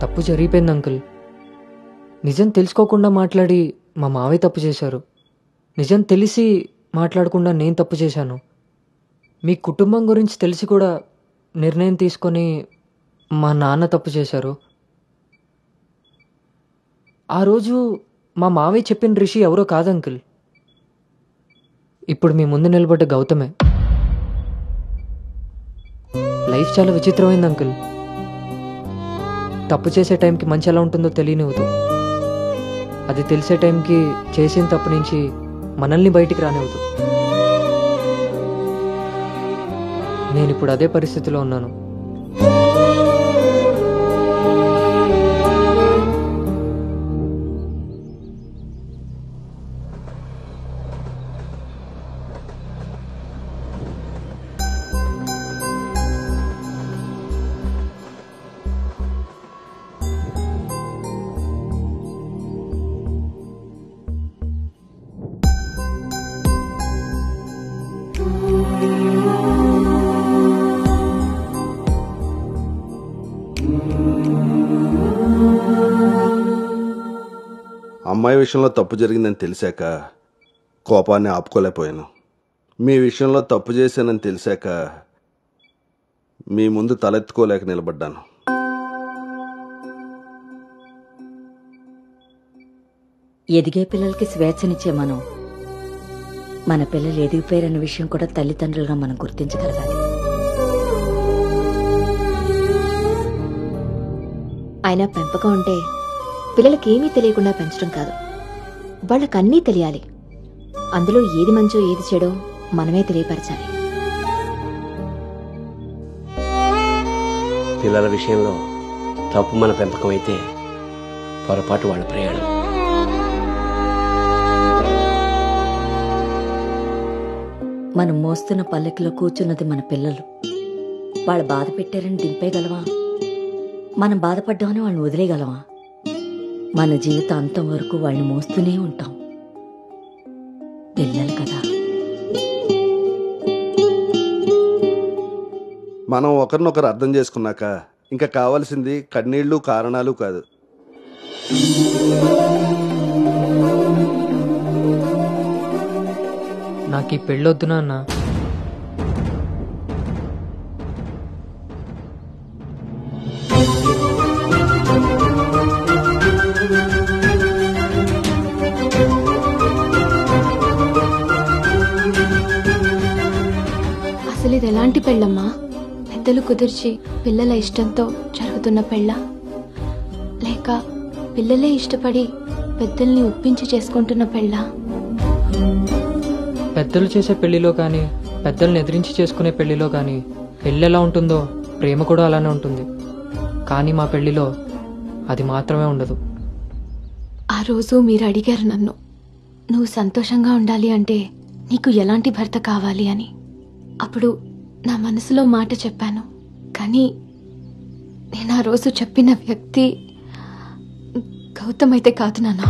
తప్పు జరిగిపోయింది అంకుల్. నిజం తెలుసుకోకుండా మాట్లాడి మా మావయ్య తప్పు చేశారు, నిజం తెలిసి మాట్లాడకుండా నేను తప్పు చేశాను. మీ కుటుంబం గురించి తెలిసి కూడా నిర్ణయం తీసుకొని మా నాన్న తప్పు చేశారు. ఆ రోజు మా మావయ్య చెప్పిన రిషి ఎవరో కాదు అంకుల్, ఇప్పుడు మీ ముందు నిలబడ్డ గౌతమే. లైఫ్ చాలా విచిత్రమైంది అంకుల్. తప్పు చేసే టైంకి మంచి ఎలా ఉంటుందో తెలియనివ్వదు, అది తెలిసే టైంకి చేసిన తప్పు నుంచి మనల్ని బయటికి రానివ్వదు. నేను ఇప్పుడు అదే పరిస్థితిలో ఉన్నాను. అమ్మాయి విషయంలో తప్పు జరిగిందని తెలిసాక కోపాన్ని ఆపుకోలేకపోయాను. మీ విషయంలో తప్పు చేశానని తెలిసాక మీ ముందు తలెత్తుకోలేక నిలబడ్డాను. ఎదిగే పిల్లలకి స్వేచ్ఛనిచ్చే మనం మన పిల్లలు ఎదిగిపోయారన్న విషయం కూడా తల్లిదండ్రులుగా మనం గుర్తించగలగాలి. అయినా పెంపకం అంటే పిల్లలకి ఏమీ తెలియకుండా పెంచడం కాదు, వాళ్ళకన్నీ తెలియాలి. అందులో ఏది మంచో ఏది చెడో మనమే తెలియపరచాలి. పిల్లల విషయంలో తప్పు మన పెంపకం అయితే పొరపాటు వాళ్ళ ప్రయాణం. మనం మోస్తున్న పల్లెకిలో కూర్చున్నది మన పిల్లలు. వాళ్ళు బాధ పెట్టారని దింపేయగలవా? మనం బాధపడ్డామని వాళ్ళని వదిలేయగలవా? మన జీవితం అంతం వరకు వాళ్ళని మోస్తూనే ఉంటాం. పిల్లలు కదా. మనం ఒకరినొకరు అర్థం చేసుకున్నాక ఇంకా కావాల్సింది కన్నీళ్లు కారణాలు కాదు. నాకు ఈ పెళ్ళొద్దు నాన్న. అసలు ఇది ఎలాంటి పెళ్ళమ్మా? పెద్దలు కుదిర్చి పిల్లల ఇష్టంతో జరుగుతున్న పెళ్ళ, లేక పిల్లలే ఇష్టపడి పెద్దల్ని ఒప్పించి చేసుకుంటున్న పెళ్ళ? పెద్దలు చేసే పెళ్లిలో కానీ పెద్దల్ని ఎదిరించి చేసుకునే పెళ్లిలో కానీ పెళ్ళి ఎలా ఉంటుందో ప్రేమ కూడా అలానే ఉంటుంది. కానీ మా పెళ్లిలో అది మాత్రమే ఉండదు. ఆ రోజు మీరు అడిగారు నన్ను, నువ్వు సంతోషంగా ఉండాలి అంటే నీకు ఎలాంటి భర్త కావాలి అని. అప్పుడు నా మనసులో మాట చెప్పాను. కానీ నేను ఆ రోజు చెప్పిన వ్యక్తి గౌతమ్ అయితే కాదు నాన్న.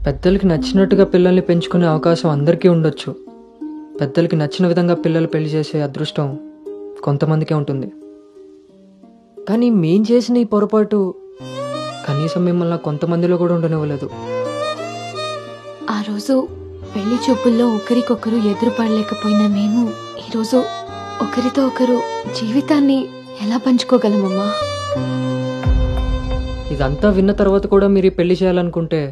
పెద్దలకి నచ్చినట్టుగా పిల్లల్ని పెంచుకునే అవకాశం అందరికీ ఉండొచ్చు. పెద్దలకి నచ్చిన విధంగా పిల్లలు పెళ్లి చేసే అదృష్టం కొంతమందికే ఉంటుంది. కానీ మేం చేసిన ఈ పొరపాటు కనీసం మిమ్మల్ని కొంతమందిలో కూడా ఉండనివ్వలేదు. ఆ రోజు పెళ్లి చూపుల్లో ఒకరికొకరు ఎదురుపడలేకపోయినా మేము ఈరోజు ఒకరితో ఒకరు జీవితాన్ని ఎలా పంచుకోగలమమ్మా? ఇదంతా విన్న తర్వాత కూడా మీరు ఈ పెళ్లి చేయాలనుకుంటే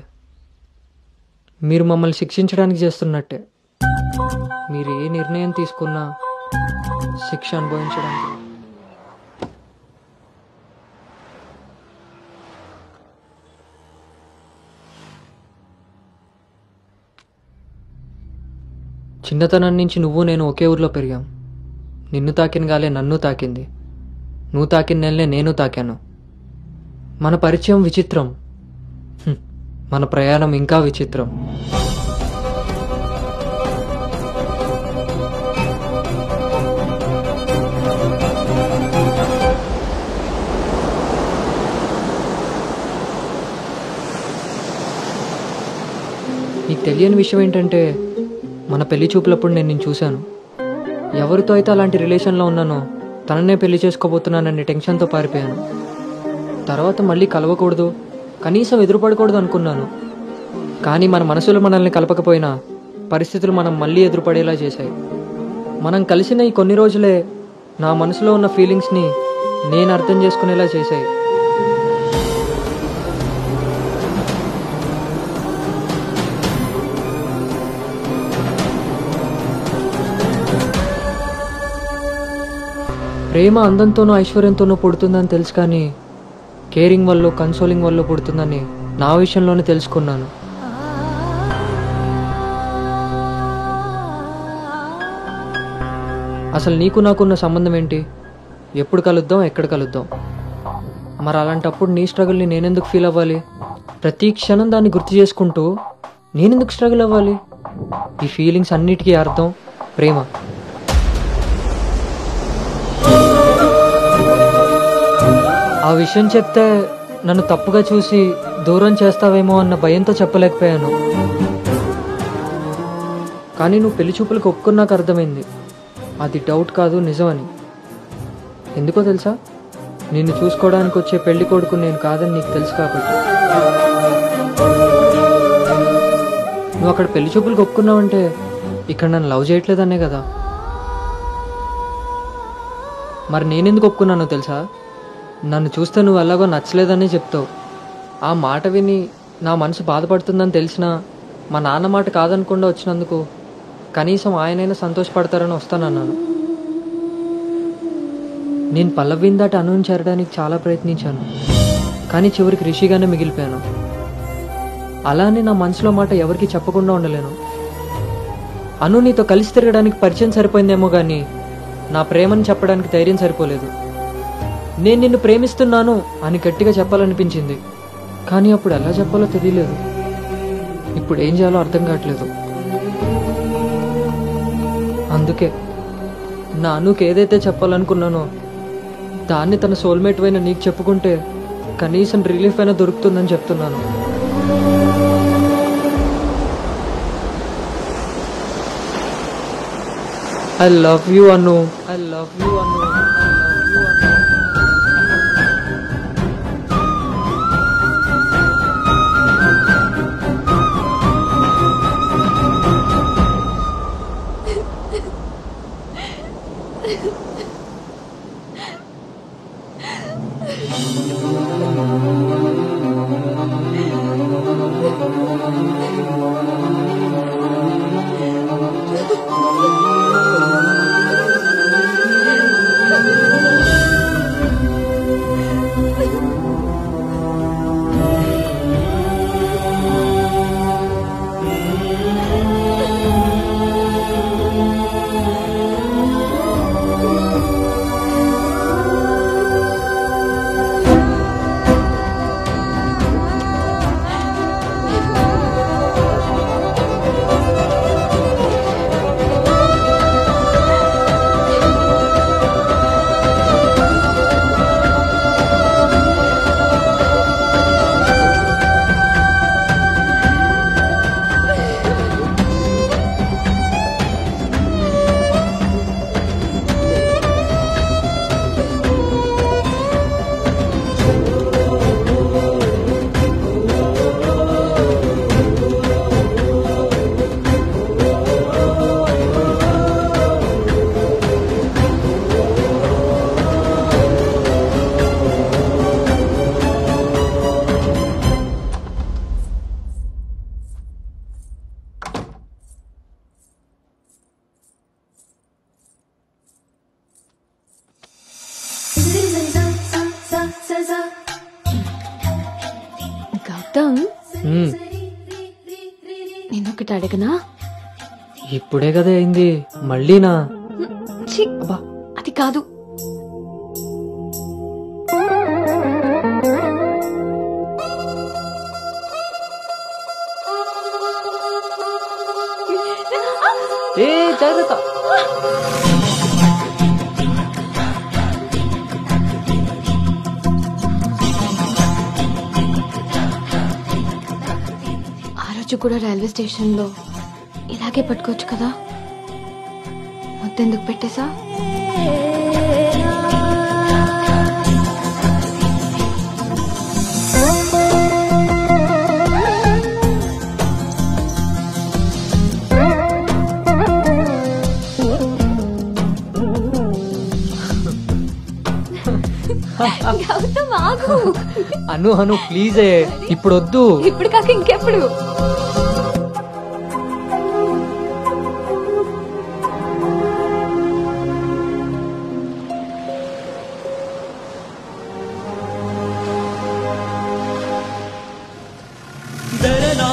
మీరు మమ్మల్ని శిక్షించడానికి చేస్తున్నట్టే. మీరు ఏ నిర్ణయం తీసుకున్నా శిక్ష అనుభవించడానికి. చిన్నతనం నుంచి నువ్వు నేను ఒకే ఊర్లో పెరిగాం. నిన్ను తాకిన గాలే నన్ను తాకింది, నువ్వు తాకిన నెలనే నేను తాకాను. మన పరిచయం విచిత్రం, మన ప్రయాణం ఇంకా విచిత్రం. నీకు తెలియని విషయం ఏంటంటే మన పెళ్లి చూపులప్పుడు నేను నిన్ను చూశాను. ఎవరితో అయితే అలాంటి రిలేషన్లో ఉన్నానో తననే పెళ్లి చేసుకోబోతున్నానని టెన్షన్తో పారిపోయాను. తర్వాత మళ్ళీ కలవకూడదు, కనీసం ఎదురుపడకూడదు అనుకున్నాను. కానీ మన మనసులు మనల్ని కలపకపోయినా పరిస్థితులు మనం మళ్ళీ ఎదురుపడేలా చేశాయి. మనం కలిసిన ఈ కొన్ని రోజులే నా మనసులో ఉన్న ఫీలింగ్స్ని నేను అర్థం చేసుకునేలా చేశాయి. ప్రేమ అందంతోనూ ఐశ్వర్యంతోనూ పుడుతుందని తెలుసు, కానీ కేరింగ్ వల్ల కన్సోలింగ్ వల్ల పుడుతుందని నా విషయంలోనే తెలుసుకున్నాను. అసలు నీకు నాకున్న సంబంధం ఏంటి? ఎప్పుడు కలుద్దాం, ఎక్కడ కలుద్దాం? మరి అలాంటప్పుడు నీ స్ట్రగుల్ని నేనెందుకు ఫీల్ అవ్వాలి? ప్రతి క్షణం దాన్ని గుర్తు చేసుకుంటూ నేనెందుకు స్ట్రగుల్ అవ్వాలి? ఈ ఫీలింగ్స్ అన్నిటికీ అర్థం ప్రేమ. ఆ విషయం చెప్తే నన్ను తప్పుగా చూసి దూరం చేస్తావేమో అన్న భయంతో చెప్పలేకపోయాను. కానీ నువ్వు పెళ్లి చూపులకు ఒప్పుకున్నాక అర్థమైంది అది డౌట్ కాదు, నిజమని. ఎందుకో తెలుసా? నిన్ను చూసుకోవడానికి వచ్చే పెళ్లి కొడుకు నేను కాదని నీకు తెలుసు కాబట్టి. నువ్వు అక్కడ పెళ్లి చూపులకు ఒప్పుకున్నావంటే ఇక్కడ నన్ను లవ్ చేయట్లేదనే కదా. మరి నేనెందుకు ఒప్పుకున్నానో తెలుసా? నన్ను చూస్తే నువ్వు ఎలాగో నచ్చలేదని చెప్తావు. ఆ మాట విని నా మనసు బాధపడుతుందని తెలిసినా మా నాన్న మాట కాదనకుండా వచ్చినందుకు కనీసం ఆయనైనా సంతోషపడతారని వస్తానన్నాను. నేను పల్లవిని దాటి అనుని చేరడానికి చాలా ప్రయత్నించాను, కానీ చివరికి రిషిగానే మిగిలిపోయాను. అలానే నా మనసులో మాట ఎవరికి చెప్పకుండా ఉండలేను. అను నీతో కలిసి తిరగడానికి పరిచయం సరిపోయిందేమో కానీ నా ప్రేమని చెప్పడానికి ధైర్యం సరిపోలేదు. నేను నిన్ను ప్రేమిస్తున్నాను అని గట్టిగా చెప్పాలనిపించింది, కానీ అప్పుడు ఎలా చెప్పాలో తెలియలేదు. ఇప్పుడు ఏం చేయాలో అర్థం కావట్లేదు. అందుకే నా అనుకి ఏదైతే చెప్పాలనుకున్నానో దాన్ని తన సోల్మేట్ అయిన నీకు చెప్పుకుంటే కనీసం రిలీఫ్ అయినా దొరుకుతుందని చెప్తున్నాను. I love you, Anu. I love you, Anu. Gautam, నేనొకటి అడగనా? ఇప్పుడే కదా అయింది, మళ్ళీనా? ఛీ, అది కాదు. ఏ జాగ్రత్త. ఆ రోజు కూడా రైల్వే స్టేషన్ లో ఇలాగే పట్టుకోవచ్చు కదా, మొత్తెందుకు పెట్టేసా? గౌతమ్ ఆగు. అను అను ప్లీజే, ఇప్పుడు వద్దు. ఇప్పుడు కాక ఇంకెప్పుడు? దరనా